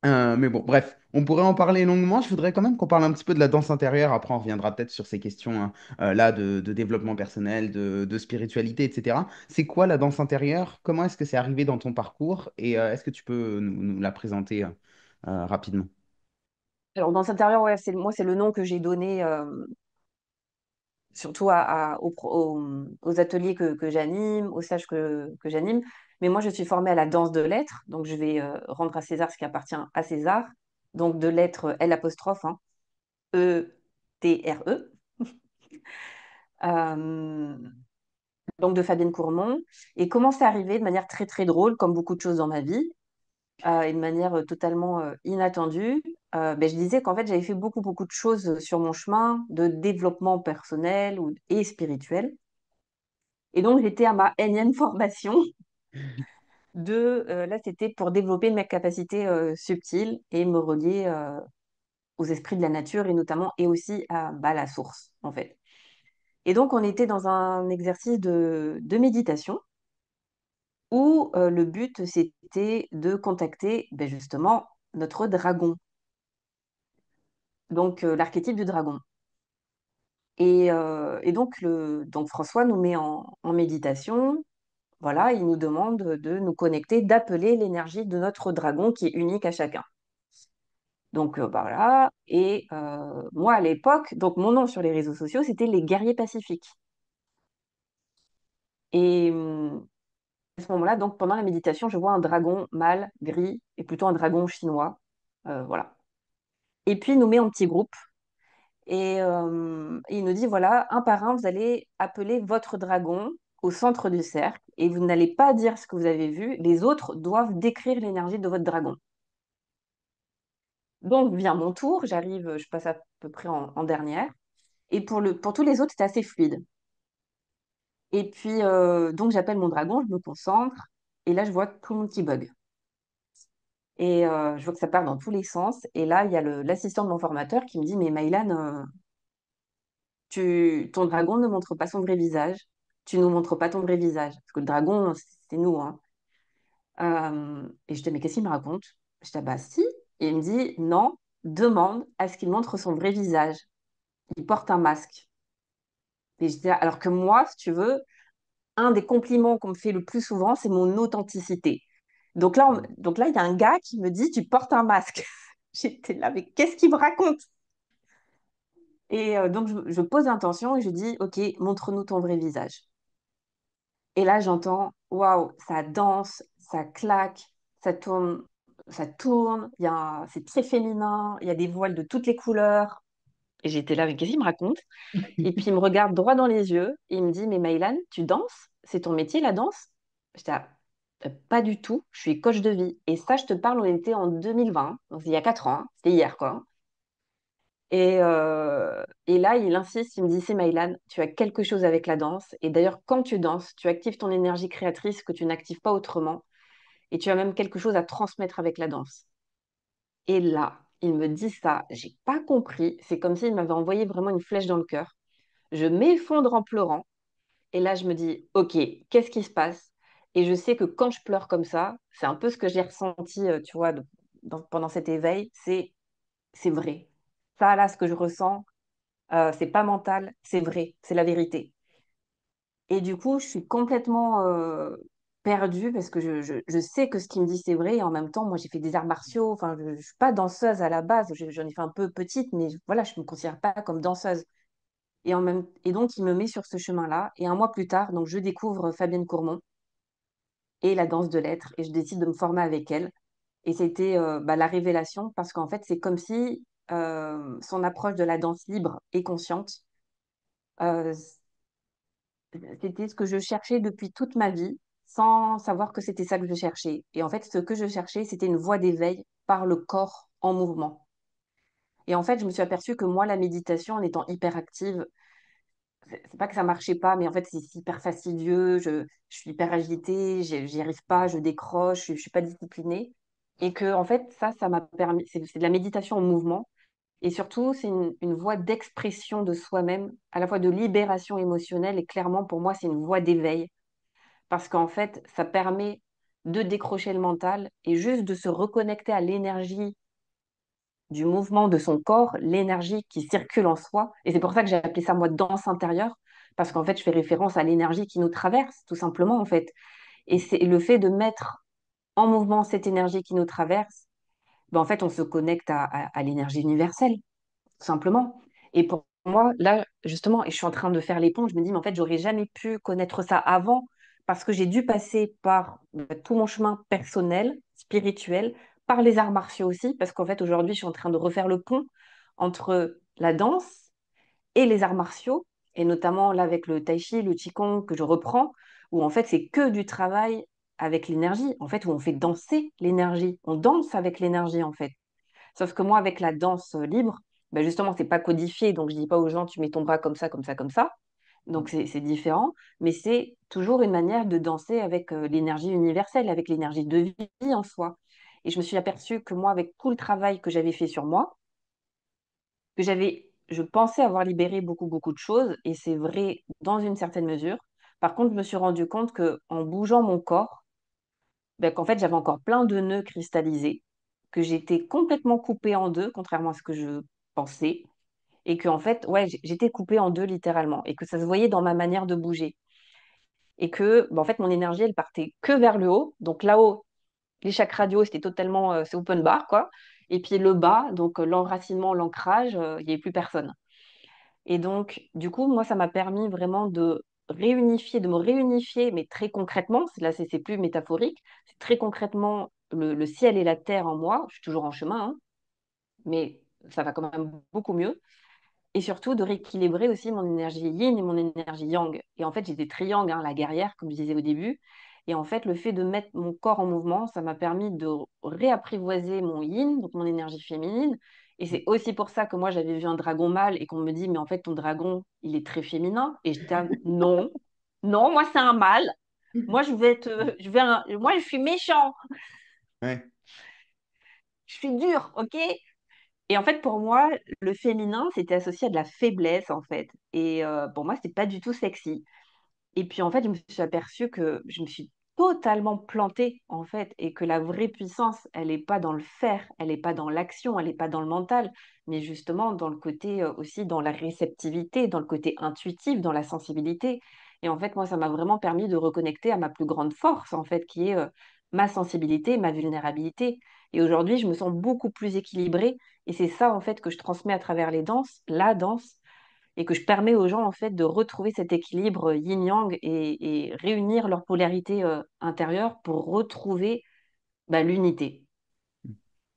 Mais bon, bref, on pourrait en parler longuement. Je voudrais quand même qu'on parle un petit peu de la danse intérieure. Après, on reviendra peut-être sur ces questions hein, là de développement personnel, de spiritualité, etc. C'est quoi la danse intérieure? Comment est-ce que c'est arrivé dans ton parcours? Et est-ce que tu peux nous la présenter rapidement? Alors dans intérieur, ouais, moi c'est le nom que j'ai donné surtout aux ateliers que j'anime, aux stages que j'anime. Mais moi, je suis formée à la danse de lettres, donc je vais rendre à César ce qui appartient à César. Donc de lettres L apostrophe, hein, E-T-R-E. Euh, donc de Fabienne Courmont. Et comment c'est arrivé de manière très très drôle, comme beaucoup de choses dans ma vie, et de manière totalement inattendue. Ben, je disais qu'en fait, j'avais fait beaucoup beaucoup de choses sur mon chemin de développement personnel et spirituel. Et donc, j'étais à ma énième formation là, c'était pour développer mes capacités subtiles et me relier aux esprits de la nature et notamment, et aussi à bah, la source, en fait. Et donc, on était dans un exercice de méditation où le but, c'était de contacter ben, justement notre dragon, donc l'archétype du dragon. Et donc, donc, François nous met en méditation. Voilà, il nous demande de nous connecter, d'appeler l'énergie de notre dragon qui est unique à chacun. Donc bah, voilà, et moi à l'époque, donc mon nom sur les réseaux sociaux, c'était les guerriers pacifiques. Et à ce moment-là, donc pendant la méditation, je vois un dragon mâle, gris, et plutôt un dragon chinois. Voilà. Et puis il nous met en petit groupe, et il nous dit, voilà, un par un, vous allez appeler votre dragon au centre du cercle, et vous n'allez pas dire ce que vous avez vu, les autres doivent décrire l'énergie de votre dragon. Donc, vient mon tour, j'arrive, je passe à peu près en dernière. Et pour tous les autres, c'était assez fluide. Et puis, donc, j'appelle mon dragon, je me concentre. Et là, je vois tout le monde qui bug. Et je vois que ça part dans tous les sens. Et là, il y a l'assistant de mon formateur qui me dit, mais Maïlan, ton dragon ne montre pas son vrai visage. Tu nous montres pas ton vrai visage. Parce que le dragon, c'est nous, hein. Et je dis, mais qu'est-ce qu'il me raconte? Je dis, ah bah si. Et il me dit, non, demande à ce qu'il montre son vrai visage. Il porte un masque. Et je dis, alors que moi, si tu veux, un des compliments qu'on me fait le plus souvent, c'est mon authenticité. Donc là, il y a un gars qui me dit, tu portes un masque. J'étais là, mais qu'est-ce qu'il me raconte? Et donc, je pose l'intention et je dis, OK, montre-nous ton vrai visage. Et là, j'entends, waouh, ça danse, ça claque, ça tourne, ça tourne. C'est très féminin, il y a des voiles de toutes les couleurs. Et j'étais là, mais qu'est-ce qu'il me raconte? Et puis, il me regarde droit dans les yeux et il me dit, mais Maïlan, tu danses? C'est ton métier, la danse? J'étais là, pas du tout, je suis coach de vie. Et ça, je te parle, on était en 2020, donc il y a 4 ans, hein, c'était hier, quoi. Et là, il insiste, il me dit, c'est Maïlan, tu as quelque chose avec la danse. Et d'ailleurs, quand tu danses, tu actives ton énergie créatrice que tu n'actives pas autrement. Et tu as même quelque chose à transmettre avec la danse. Et là, il me dit ça, j'ai pas compris. C'est comme s'il m'avait envoyé vraiment une flèche dans le cœur. Je m'effondre en pleurant. Et là, je me dis, OK, qu'est-ce qui se passe? Et je sais que quand je pleure comme ça, c'est un peu ce que j'ai ressenti, tu vois, pendant cet éveil, c'est vrai. Ça, là, ce que je ressens, c'est pas mental, c'est vrai, c'est la vérité. Et du coup, je suis complètement perdue parce que je sais que ce qu'il me dit, c'est vrai. Et en même temps, moi, j'ai fait des arts martiaux. Enfin, je ne suis pas danseuse à la base. J'en ai fait un peu petite, mais voilà, je ne me considère pas comme danseuse. Et donc, il me met sur ce chemin-là. Et un mois plus tard, donc, je découvre Fabienne Courmont et la danse de l'être. Et je décide de me former avec elle. Et c'était bah, la révélation parce qu'en fait, c'est comme si son approche de la danse libre et consciente, euh, c'était ce que je cherchais depuis toute ma vie, sans savoir que c'était ça que je cherchais. Et en fait, ce que je cherchais, c'était une voie d'éveil par le corps en mouvement. Et en fait, je me suis aperçue que moi, la méditation, en étant hyper active, c'est pas que ça marchait pas, mais en fait, c'est hyper fastidieux, je suis hyper agitée, j'y arrive pas, je décroche, je suis pas disciplinée. Et que, en fait, ça m'a permis, c'est de la méditation en mouvement. Et surtout, c'est une voie d'expression de soi-même, à la fois de libération émotionnelle. Et clairement, pour moi, c'est une voie d'éveil parce qu'en fait, ça permet de décrocher le mental et juste de se reconnecter à l'énergie du mouvement de son corps, l'énergie qui circule en soi. Et c'est pour ça que j'ai appelé ça, moi, danse intérieure, parce qu'en fait, je fais référence à l'énergie qui nous traverse, tout simplement, en fait. Et c'est le fait de mettre en mouvement cette énergie qui nous traverse, ben, en fait, on se connecte à l'énergie universelle, tout simplement. Et pour moi, là, justement, et je suis en train de faire les ponts, je me dis, mais en fait, j'aurais jamais pu connaître ça avant parce que j'ai dû passer par tout mon chemin personnel, spirituel, par les arts martiaux aussi, parce qu'en fait, aujourd'hui, je suis en train de refaire le pont entre la danse et les arts martiaux, et notamment là avec le tai chi, le qigong que je reprends, où en fait, c'est que du travail avec l'énergie, en fait, où on fait danser l'énergie, on danse avec l'énergie, en fait. Sauf que moi, avec la danse libre, ben justement, c'est pas codifié. Donc, je dis pas aux gens, tu mets ton bras comme ça, comme ça, comme ça. Donc, c'est différent. Mais c'est toujours une manière de danser avec l'énergie universelle, avec l'énergie de vie en soi. Et je me suis aperçue que moi, avec tout le travail que j'avais fait sur moi, je pensais avoir libéré beaucoup, beaucoup de choses. Et c'est vrai dans une certaine mesure. Par contre, je me suis rendu compte que en bougeant mon corps, ben, qu'en fait, j'avais encore plein de nœuds cristallisés, que j'étais complètement coupée en deux, contrairement à ce que je pensais, et que en fait, ouais, j'étais coupée en deux littéralement, et que ça se voyait dans ma manière de bouger, et que, ben, en fait, mon énergie, elle partait que vers le haut, donc là-haut, les chakras du haut, c'était totalement, c'est open bar, quoi, et puis le bas, donc l'enracinement, l'ancrage, il n'y avait plus personne. Et donc, du coup, moi, ça m'a permis vraiment de me réunifier, mais très concrètement, là, c'est plus métaphorique, c'est très concrètement le ciel et la terre en moi. Je suis toujours en chemin, hein, mais ça va quand même beaucoup mieux. Et surtout, de rééquilibrer aussi mon énergie yin et mon énergie yang. Et en fait, j'étais très yang, hein, la guerrière, comme je disais au début. Et en fait, le fait de mettre mon corps en mouvement, ça m'a permis de réapprivoiser mon yin, donc mon énergie féminine. Et c'est aussi pour ça que moi, j'avais vu un dragon mâle et qu'on me dit, mais en fait, ton dragon, il est très féminin. Et j'étais, non, non, moi, c'est un mâle. Moi, moi, je suis méchant, Ouais. je suis dur, ok? Et en fait, pour moi, le féminin, c'était associé à de la faiblesse, en fait. Et pour moi, c'était pas du tout sexy. Et puis, en fait, je me suis aperçue que je me suis totalement plantée, en fait, et que la vraie puissance, elle n'est pas dans le faire, elle n'est pas dans l'action, elle n'est pas dans le mental, mais justement dans le côté aussi, dans la réceptivité, dans le côté intuitif, dans la sensibilité. Et en fait, moi, ça m'a vraiment permis de reconnecter à ma plus grande force, en fait, qui est ma sensibilité, ma vulnérabilité. Et aujourd'hui, je me sens beaucoup plus équilibrée. Et c'est ça, en fait, que je transmets à travers les danses, la danse et que je permets aux gens en fait de retrouver cet équilibre yin-yang et réunir leur polarité intérieure pour retrouver l'unité.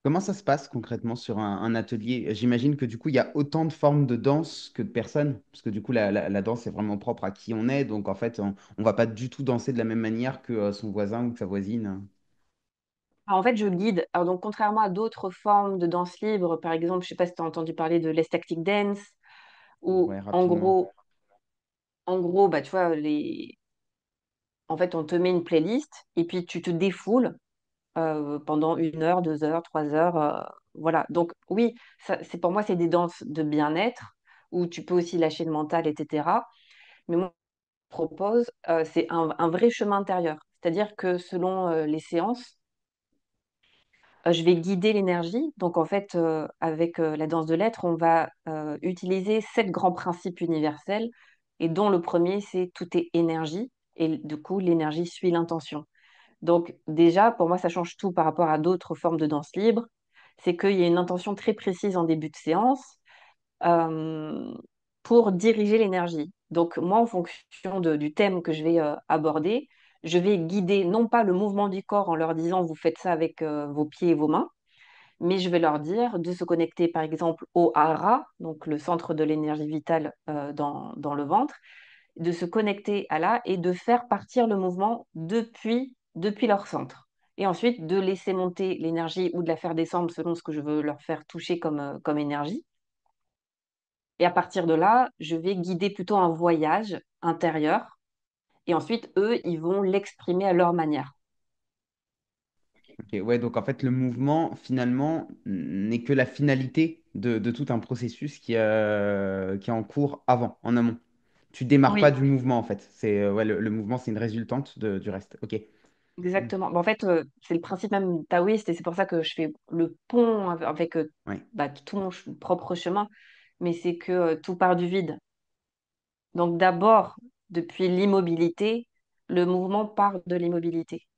Comment ça se passe concrètement sur un atelier? J'imagine que du coup, il y a autant de formes de danse que de personnes, parce que du coup, la danse est vraiment propre à qui on est. Donc en fait, on va pas du tout danser de la même manière que son voisin ou que sa voisine. Alors, en fait, je guide. Alors, donc, contrairement à d'autres formes de danse libre, par exemple, je sais pas si tu as entendu parler de l'estatic dance, où Ouais, rapidement. en gros, tu vois, en fait, on te met une playlist et puis tu te défoules pendant 1 heure, 2 heures, 3 heures. Voilà. Donc, oui, c'est pour moi, c'est des danses de bien-être où tu peux aussi lâcher le mental, etc. Mais moi, je propose, c'est un vrai chemin intérieur. C'est-à-dire que selon les séances, je vais guider l'énergie. Donc, en fait, avec la danse de l'être, on va utiliser 7 grands principes universels et dont le premier, c'est tout est énergie. Et du coup, l'énergie suit l'intention. Donc déjà, pour moi, ça change tout par rapport à d'autres formes de danse libre. C'est qu'il y a une intention très précise en début de séance euh, pour diriger l'énergie. Donc moi, en fonction du thème que je vais aborder, je vais guider non pas le mouvement du corps en leur disant vous faites ça avec vos pieds et vos mains, mais je vais leur dire de se connecter par exemple au hara, donc le centre de l'énergie vitale dans le ventre, de se connecter à là et de faire partir le mouvement depuis leur centre. Et ensuite, de laisser monter l'énergie ou de la faire descendre selon ce que je veux leur faire toucher comme énergie. Et à partir de là, je vais guider plutôt un voyage intérieur. Et ensuite, eux, ils vont l'exprimer à leur manière. Ok, ouais, donc en fait, le mouvement, finalement, n'est que la finalité de tout un processus qui est en cours avant, en amont. Tu démarres pas Oui, du mouvement, en fait. C'est ouais, le mouvement, c'est une résultante du reste. Ok. Mm. exactement. En fait, c'est le principe même taoïste et c'est pour ça que je fais le pont avec Ouais. tout mon propre chemin. Mais c'est que tout part du vide. Donc d'abord, depuis l'immobilité, le mouvement part de l'immobilité,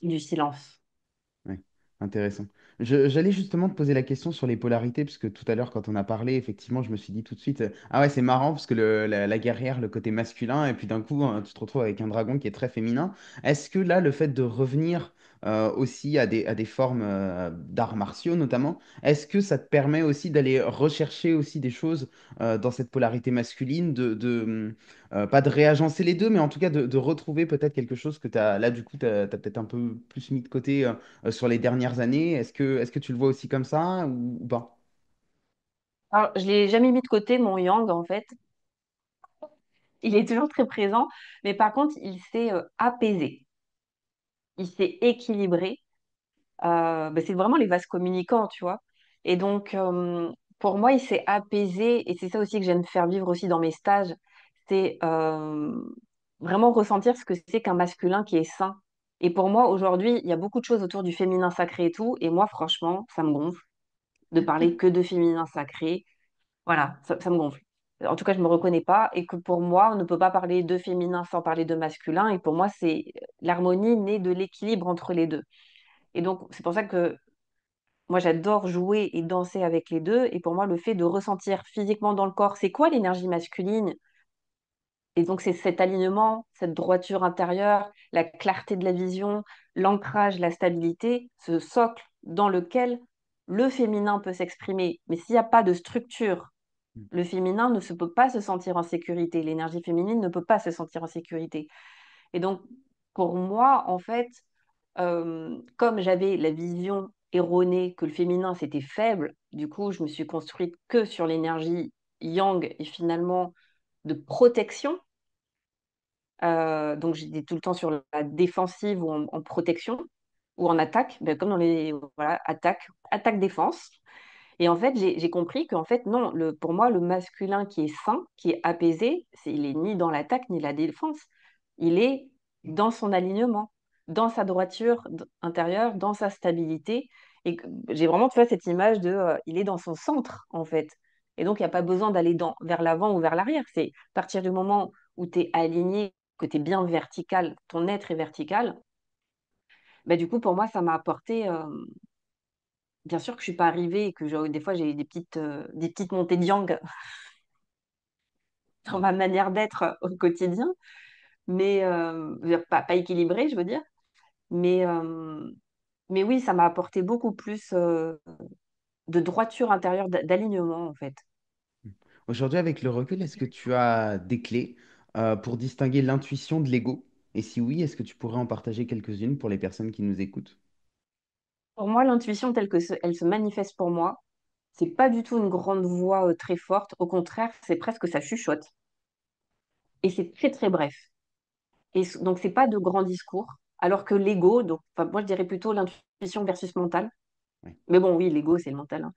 du silence. Ouais, intéressant. J'allais justement te poser la question sur les polarités, parce que tout à l'heure, quand on a parlé, effectivement, je me suis dit tout de suite, ah ouais, c'est marrant, parce que la guerrière, le côté masculin, et puis d'un coup, tu te retrouves avec un dragon qui est très féminin. Est-ce que là, le fait de revenir aussi à des formes d'arts martiaux, notamment, est-ce que ça te permet aussi d'aller rechercher aussi des choses dans cette polarité masculine, pas de réagencer les deux, mais en tout cas de retrouver peut-être quelque chose que tu as, là, du coup, tu as, peut-être un peu plus mis de côté sur les dernières années. Est-ce que tu le vois aussi comme ça ou pas? Alors, je l'ai jamais mis de côté, mon yang, en fait. Il est toujours très présent, mais par contre, il s'est apaisé, il s'est équilibré. C'est vraiment les vases communicants, tu vois. Et donc, pour moi, il s'est apaisé, et c'est ça aussi que j'aime faire vivre aussi dans mes stages, c'est vraiment ressentir ce que c'est qu'un masculin qui est sain. Et pour moi, aujourd'hui, il y a beaucoup de choses autour du féminin sacré et tout, et moi, franchement, ça me gonfle de parler que de féminin sacré. Voilà, ça me gonfle. En tout cas, je ne me reconnais pas, et que pour moi, on ne peut pas parler de féminin sans parler de masculin, et pour moi, c'est l'harmonie née de l'équilibre entre les deux. Et donc, c'est pour ça que moi, j'adore jouer et danser avec les deux. Et pour moi, le fait de ressentir physiquement dans le corps, c'est quoi l'énergie masculine? Et donc, c'est cet alignement, cette droiture intérieure, la clarté de la vision, l'ancrage, la stabilité, ce socle dans lequel le féminin peut s'exprimer. Mais s'il n'y a pas de structure, le féminin ne se peut pas se sentir en sécurité. L'énergie féminine ne peut pas se sentir en sécurité. Et donc, pour moi, en fait, comme j'avais la vision erronée que le féminin c'était faible, du coup, je me suis construite que sur l'énergie yang et finalement de protection. Donc j'étais tout le temps sur la défensive ou en protection ou en attaque, ben, comme dans les voilà, attaque, défense. Et en fait, j'ai compris qu'en fait, non, pour moi, le masculin qui est sain, qui est apaisé, il est ni dans l'attaque ni la défense. Il est dans son alignement, dans sa droiture intérieure, dans sa stabilité. Et j'ai vraiment, tu vois, cette image il est dans son centre, en fait. Et donc, il n'y a pas besoin d'aller vers l'avant ou vers l'arrière. C'est à partir du moment où tu es aligné, que tu es bien vertical, ton être est vertical, bah, du coup, pour moi, ça m'a apporté. Bien sûr que je suis pas arrivée et que des fois j'ai des petites montées de yang dans ma manière d'être au quotidien, mais pas équilibrée, je veux dire. Mais, euh, mais oui, ça m'a apporté beaucoup plus de droiture intérieure, d'alignement en fait. Aujourd'hui, avec le recul, est-ce que tu as des clés pour distinguer l'intuition de l'ego? Et si oui, est-ce que tu pourrais en partager quelques-unes pour les personnes qui nous écoutent? Pour moi, l'intuition telle que elle se manifeste pour moi, c'est pas du tout une grande voix très forte. Au contraire, c'est presque ça chuchote et c'est très très bref. Donc c'est pas de grands discours. Alors que l'ego, donc enfin, moi je dirais plutôt l'intuition versus mental. Ouais. Mais bon, oui, l'ego, c'est le mental, hein.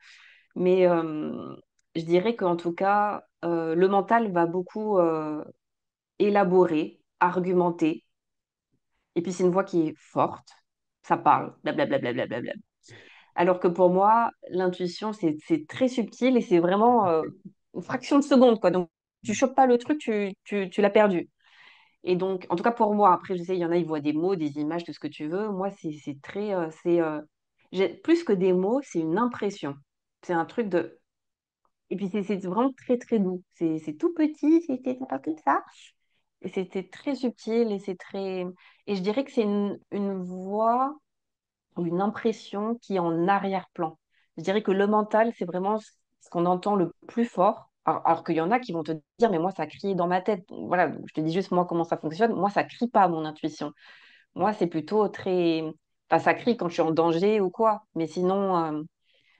Mais je dirais qu'en tout cas, le mental va beaucoup élaborer, argumenter. Et puis, c'est une voix qui est forte. Ça parle, blablabla. Bla. Alors que pour moi, l'intuition, c'est très subtil et c'est vraiment une fraction de seconde, quoi. Donc, tu chopes pas le truc, tu l'as perdu. Et donc, en tout cas pour moi, après, je sais, il y en a, ils voient des mots, des images, tout ce que tu veux. Moi, c'est très. Plus que des mots, c'est une impression. C'est un truc de. Et puis c'est vraiment très très doux. C'est tout petit, c'était pas comme ça. Et c'était très subtil et c'est très. Et je dirais que c'est une voix ou une impression qui est en arrière-plan. Je dirais que le mental, c'est vraiment ce qu'on entend le plus fort. Alors qu'il y en a qui vont te dire, mais moi, ça crie dans ma tête. Donc, voilà, donc je te dis juste moi comment ça fonctionne. Moi, ça crie pas mon intuition. Moi, c'est plutôt très. Enfin, ça crie quand je suis en danger ou quoi. Mais sinon,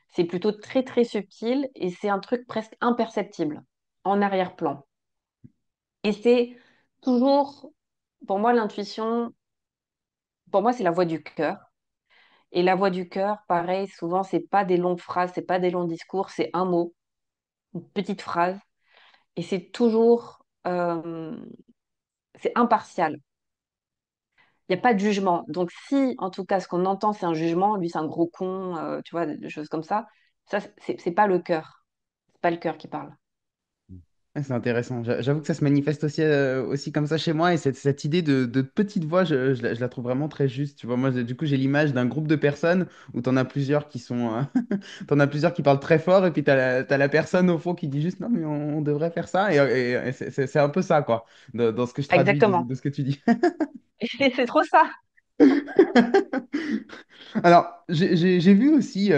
c'est plutôt très très subtil et c'est un truc presque imperceptible en arrière-plan. Et c'est toujours, pour moi, l'intuition, pour moi, c'est la voix du cœur. Et la voix du cœur, pareil, souvent, c'est pas des longues phrases, c'est pas des longs discours, c'est un mot, une petite phrase. Et c'est toujours, c'est impartial. Il n'y a pas de jugement. Donc, si, en tout cas, ce qu'on entend, c'est un jugement, lui, c'est un gros con, tu vois, des choses comme ça, c'est pas le cœur. C'est pas le cœur qui parle. Ouais, c'est intéressant. J'avoue que ça se manifeste aussi comme ça chez moi et cette idée de petite voix, je la trouve vraiment très juste. Tu vois, moi, du coup, j'ai l'image d'un groupe de personnes où tu en as plusieurs qui sont, t'en as plusieurs qui parlent très fort et puis t'as la personne au fond qui dit juste non, mais on devrait faire ça. Et c'est un peu ça, quoi, dans ce que je traduis Exactement. de ce que tu dis. Et c'est trop ça. Alors, j'ai vu aussi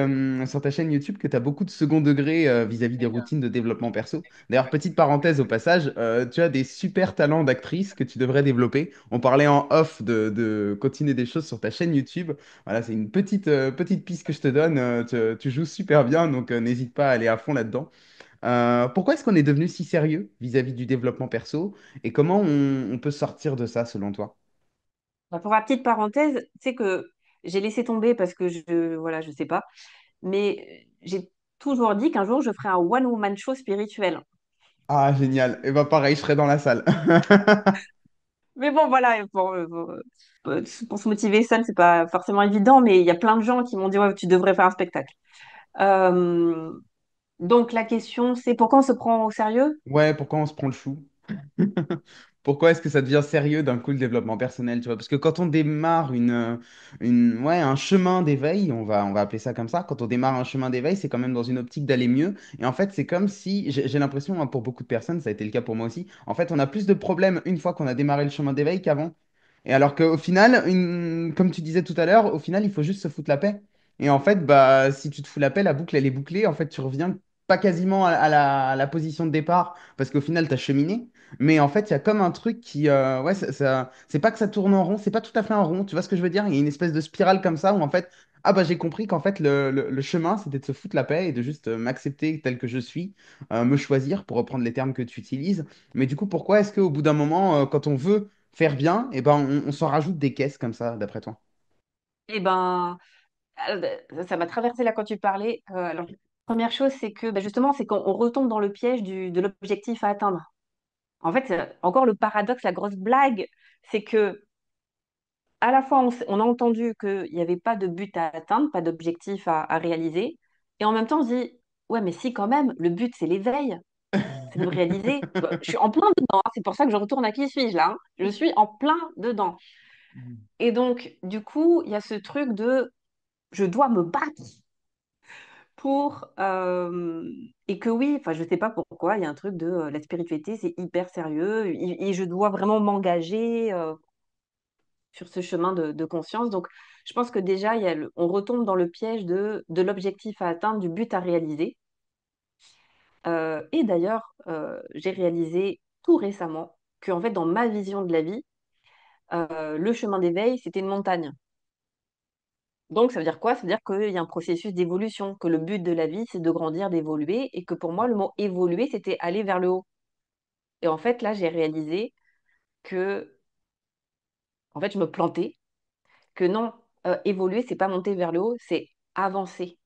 sur ta chaîne YouTube que tu as beaucoup de second degré vis-à-vis des routines de développement perso. D'ailleurs, petite parenthèse au passage, tu as des super talents d'actrice que tu devrais développer. On parlait en off de continuer des choses sur ta chaîne YouTube. Voilà, c'est une petite piste que je te donne. Tu joues super bien, donc n'hésite pas à aller à fond là-dedans. Pourquoi est-ce qu'on est devenu si sérieux vis-à-vis du développement perso et comment on peut sortir de ça selon toi? Bah, pour la petite parenthèse, tu sais que j'ai laissé tomber parce que voilà, je sais pas. Mais j'ai toujours dit qu'un jour je ferai un one-woman show spirituel. Ah, génial. Et bah pareil, je serai dans la salle. Mais bon, voilà, pour se motiver seul, c'est pas forcément évident, mais il y a plein de gens qui m'ont dit, ouais, tu devrais faire un spectacle. Euh, donc la question, c'est pourquoi on se prend au sérieux? Ouais, pourquoi on se prend le chou? Pourquoi est-ce que ça devient sérieux d'un coup le développement personnel, tu vois? Parce que quand on démarre ouais, un chemin d'éveil, on va appeler ça comme ça, quand on démarre un chemin d'éveil, c'est quand même dans une optique d'aller mieux. Et en fait, c'est comme si, j'ai l'impression, hein, pour beaucoup de personnes, ça a été le cas pour moi aussi, en fait, on a plus de problèmes une fois qu'on a démarré le chemin d'éveil qu'avant. Et alors qu'au final, comme tu disais tout à l'heure, au final, il faut juste se foutre la paix. Et en fait, bah, si tu te fous la paix, la boucle, elle est bouclée. En fait, tu reviens pas quasiment à la position de départ, parce qu'au final, tu as cheminé. Mais en fait, il y a comme un truc qui, ouais, c'est pas que ça tourne en rond, c'est pas tout à fait un rond, tu vois ce que je veux dire? Il y a une espèce de spirale comme ça où en fait, ah bah j'ai compris qu'en fait le chemin c'était de se foutre la paix et de juste m'accepter tel que je suis, me choisir pour reprendre les termes que tu utilises. Mais du coup, pourquoi est-ce qu'au bout d'un moment, quand on veut faire bien, et ben on s'en rajoute des caisses comme ça, d'après toi? Eh ben, ça m'a traversé là quand tu parlais. Alors, première chose, c'est que justement, c'est qu'on retombe dans le piège de l'objectif à atteindre. En fait, encore le paradoxe, la grosse blague, c'est que à la fois, on a entendu qu'il n'y avait pas de but à atteindre, pas d'objectif à réaliser, et en même temps, on se dit, ouais, mais si quand même, le but, c'est l'éveil, c'est de me réaliser. Bah, je suis en plein dedans, hein. C'est pour ça que je retourne à qui suis-je là, hein. Je suis en plein dedans. Et donc, du coup, il y a ce truc de je dois me battre pour et que oui, enfin je sais pas pourquoi, il y a un truc de la spiritualité, c'est hyper sérieux et je dois vraiment m'engager sur ce chemin de conscience. Donc je pense que déjà on retombe dans le piège de l'objectif à atteindre, du but à réaliser. Et d'ailleurs, j'ai réalisé tout récemment que en fait dans ma vision de la vie, le chemin d'éveil, c'était une montagne. Donc, ça veut dire quoi? Ça veut dire qu'il y a un processus d'évolution, que le but de la vie, c'est de grandir, d'évoluer, et que pour moi, le mot évoluer, c'était aller vers le haut. Et en fait, là, j'ai réalisé que, en fait, je me plantais, que non, évoluer, c'est pas monter vers le haut, c'est avancer,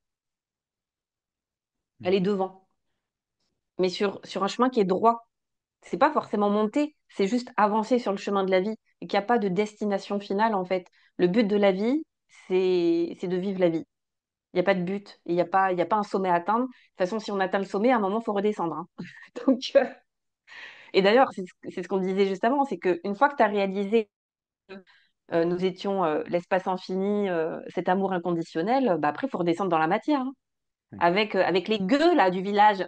aller devant, mais sur un chemin qui est droit. C'est pas forcément monter, c'est juste avancer sur le chemin de la vie, et qu'il n'y a pas de destination finale, en fait. Le but de la vie, c'est de vivre la vie. Il n'y a pas de but, il y a pas un sommet à atteindre. De toute façon, si on atteint le sommet, à un moment, il faut redescendre, hein. Donc, et d'ailleurs, c'est ce qu'on disait juste avant, c'est qu'une fois que tu as réalisé que nous étions l'espace infini, cet amour inconditionnel, bah après, il faut redescendre dans la matière, hein, Ouais. avec les gueux là, du village.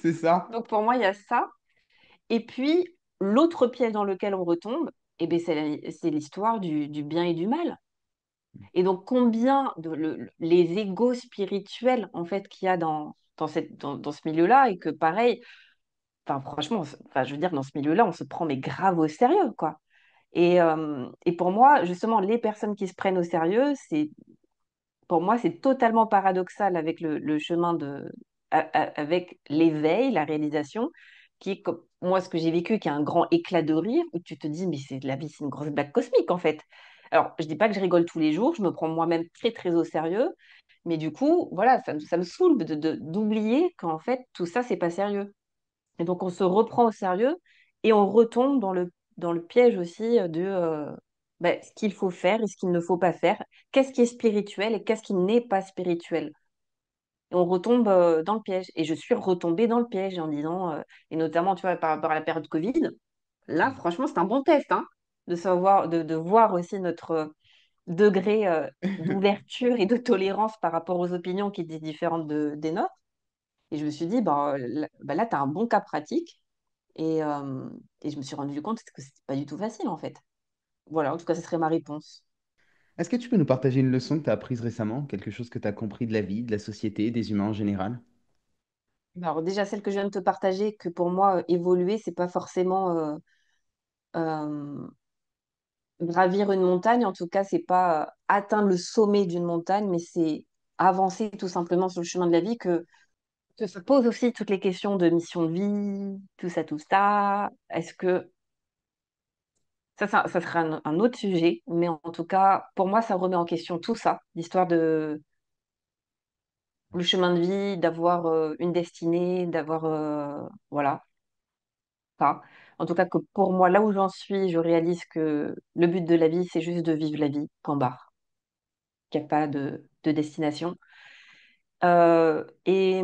C'est ça. Donc pour moi, il y a ça. Et puis, l'autre piège dans lequel on retombe, eh ben, c'est l'histoire du bien et du mal. Et donc, combien les égos spirituels, en fait, qu'il y a dans ce milieu-là, et que pareil, enfin, franchement, enfin, je veux dire, dans ce milieu-là, on se prend mais grave au sérieux, quoi. Et pour moi, justement, les personnes qui se prennent au sérieux, pour moi, c'est totalement paradoxal avec le chemin avec l'éveil, la réalisation, qui est, comme moi, ce que j'ai vécu, qui est un grand éclat de rire, où tu te dis, mais c'est la vie, c'est une grosse blague cosmique, en fait. Alors, je dis pas que je rigole tous les jours, je me prends moi-même très, très au sérieux, mais du coup, voilà, ça me saoule d'oublier qu'en fait, tout ça, c'est pas sérieux. Et donc, on se reprend au sérieux et on retombe dans le piège aussi ce qu'il faut faire et ce qu'il ne faut pas faire. Qu'est-ce qui est spirituel et qu'est-ce qui n'est pas spirituel? Et on retombe dans le piège. Et je suis retombée dans le piège en disant, et notamment, tu vois, par rapport à la période Covid, là, franchement, c'est un bon test, hein, de savoir, de voir aussi notre degré d'ouverture et de tolérance par rapport aux opinions qui étaient différentes des nôtres. Et je me suis dit, là, tu as un bon cas pratique. Et, euh, et je me suis rendu compte que c'était pas du tout facile, en fait. Voilà, en tout cas, ce serait ma réponse. Est-ce que tu peux nous partager une leçon que tu as apprise récemment, quelque chose que tu as compris de la vie, de la société, des humains en général? Alors déjà, celle que je viens de te partager, que pour moi, évoluer, c'est pas forcément euh, gravir une montagne. En tout cas, c'est pas atteindre le sommet d'une montagne, mais c'est avancer tout simplement sur le chemin de la vie, que se pose aussi toutes les questions de mission de vie, tout ça, tout ça. Est-ce que ça serait un autre sujet, mais en tout cas, pour moi, ça remet en question tout ça, l'histoire de le chemin de vie, d'avoir une destinée, d'avoir voilà, ça. En tout cas, que pour moi, là où j'en suis, je réalise que le but de la vie, c'est juste de vivre la vie, point barre, qu'il n'y a pas de destination. Et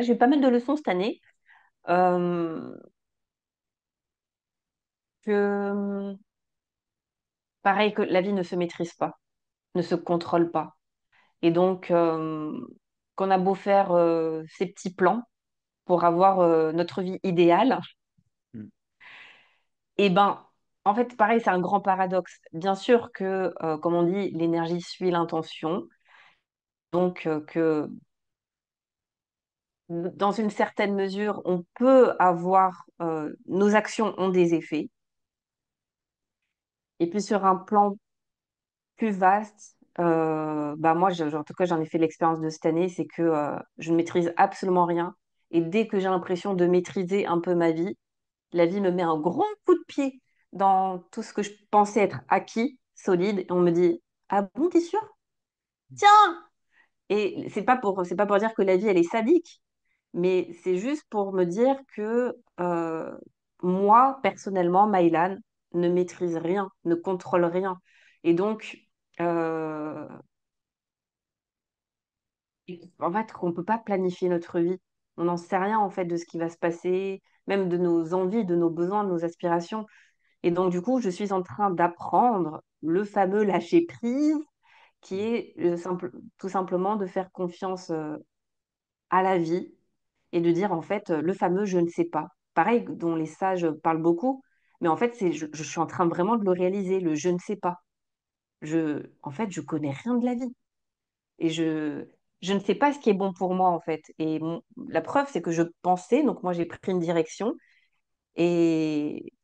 j'ai eu pas mal de leçons cette année. Euh, que pareil, que la vie ne se maîtrise pas, ne se contrôle pas. Et donc, qu'on a beau faire ces petits plans pour avoir notre vie idéale, Mm. et ben, en fait, pareil, c'est un grand paradoxe. Bien sûr que, comme on dit, l'énergie suit l'intention. Donc, que dans une certaine mesure, on peut avoir, nos actions ont des effets. Et puis sur un plan plus vaste, bah moi, en tout cas, j'en ai fait l'expérience de cette année, c'est que je ne maîtrise absolument rien. Et dès que j'ai l'impression de maîtriser un peu ma vie, la vie me met un gros coup de pied dans tout ce que je pensais être acquis, solide, et on me dit, ah bon, t'es sûr? Tiens! Et c'est pas pour dire que la vie, elle est sadique, mais c'est juste pour me dire que moi, personnellement, Maïlan, ne maîtrise rien, ne contrôle rien. Et donc, euh, en fait, on ne peut pas planifier notre vie. On n'en sait rien, en fait, de ce qui va se passer, même de nos envies, de nos besoins, de nos aspirations. Et donc, du coup, je suis en train d'apprendre le fameux lâcher prise, qui est tout simplement de faire confiance à la vie et de dire en fait le fameux je ne sais pas. Pareil, dont les sages parlent beaucoup, mais en fait, je suis en train vraiment de le réaliser, le je ne sais pas. En fait, je connais rien de la vie et je ne sais pas ce qui est bon pour moi en fait. Et la preuve, c'est que je pensais, donc moi j'ai pris une direction et,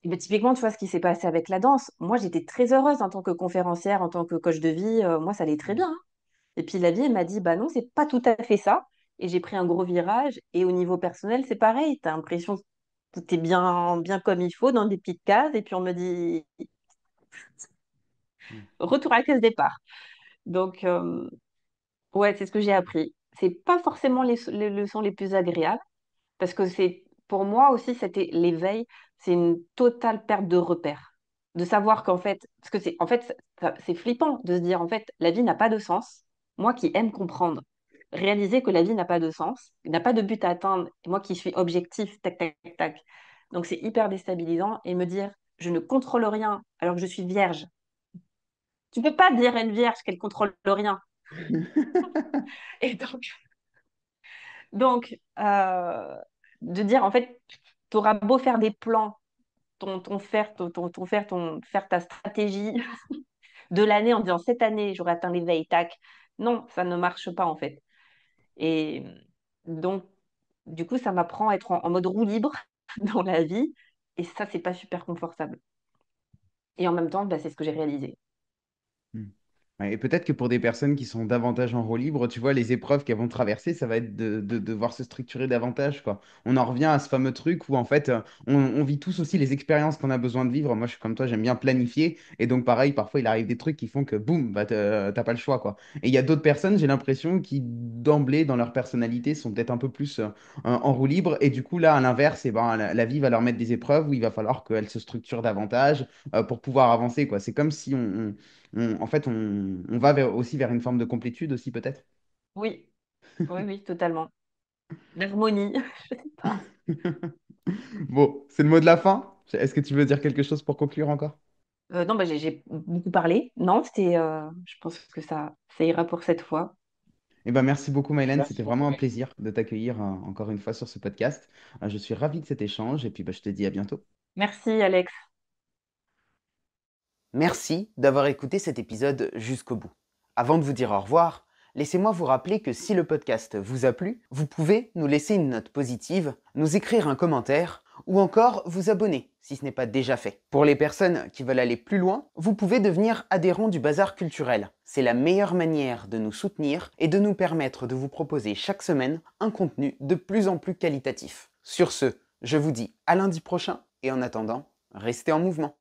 et ben, typiquement, tu vois ce qui s'est passé avec la danse. Moi, j'étais très heureuse en tant que conférencière, en tant que coach de vie. Moi, ça allait très bien, hein. Et puis la vie, elle m'a dit, bah non, c'est pas tout à fait ça. Et j'ai pris un gros virage. Et au niveau personnel, c'est pareil. Tu as l'impression que tout est bien, bien comme il faut, dans des petites cases. Et puis on me dit, retour à la case départ. Donc, ouais, c'est ce que j'ai appris. C'est pas forcément les leçons les plus agréables, parce que pour moi aussi, c'était l'éveil, c'est une totale perte de repère. De savoir qu'en fait, parce que en fait, c'est flippant de se dire, en fait, la vie n'a pas de sens. Moi qui aime comprendre, réaliser que la vie n'a pas de sens, n'a pas de but à atteindre, et moi qui suis objectif, tac, tac, tac, tac. Donc c'est hyper déstabilisant et me dire, je ne contrôle rien alors que je suis vierge. Tu peux pas dire à une vierge qu'elle contrôle rien. Et donc de dire, en fait, tu auras beau faire des plans faire ta stratégie de l'année en disant cette année, j'aurai atteint l'éveil, tac. Non, ça ne marche pas en fait. Et donc, du coup, ça m'apprend à être en mode roue libre dans la vie. Et ça, c'est pas super confortable. Et en même temps, bah, c'est ce que j'ai réalisé. Hmm. Ouais, et peut-être que pour des personnes qui sont davantage en roue libre, tu vois, les épreuves qu'elles vont traverser, ça va être de devoir se structurer davantage, quoi. On en revient à ce fameux truc où, en fait, on vit tous aussi les expériences qu'on a besoin de vivre. Moi, je suis comme toi, j'aime bien planifier. Et donc, pareil, parfois, il arrive des trucs qui font que, boum, bah, t'as pas le choix, quoi. Et il y a d'autres personnes, j'ai l'impression, qui, d'emblée, dans leur personnalité, sont peut-être un peu plus en roue libre. Et du coup, là, à l'inverse, eh ben, la vie va leur mettre des épreuves où il va falloir qu'elles se structurent davantage pour pouvoir avancer, quoi. C'est comme si en fait, on va aussi vers une forme de complétude aussi, peut-être. Oui, oui, oui, totalement. L'harmonie, je sais pas. Bon, c'est le mot de la fin. Est-ce que tu veux dire quelque chose pour conclure encore? Non, bah, j'ai beaucoup parlé. Non, je pense que ça ira pour cette fois. Eh ben, merci beaucoup, Mylène. C'était Merci beaucoup, vraiment un Mélanie. plaisir de t'accueillir encore une fois sur ce podcast. Je suis ravi de cet échange et puis bah, je te dis à bientôt. Merci, Alex. Merci d'avoir écouté cet épisode jusqu'au bout. Avant de vous dire au revoir, laissez-moi vous rappeler que si le podcast vous a plu, vous pouvez nous laisser une note positive, nous écrire un commentaire ou encore vous abonner si ce n'est pas déjà fait. Pour les personnes qui veulent aller plus loin, vous pouvez devenir adhérent du Bazar culturel. C'est la meilleure manière de nous soutenir et de nous permettre de vous proposer chaque semaine un contenu de plus en plus qualitatif. Sur ce, je vous dis à lundi prochain et en attendant, restez en mouvement.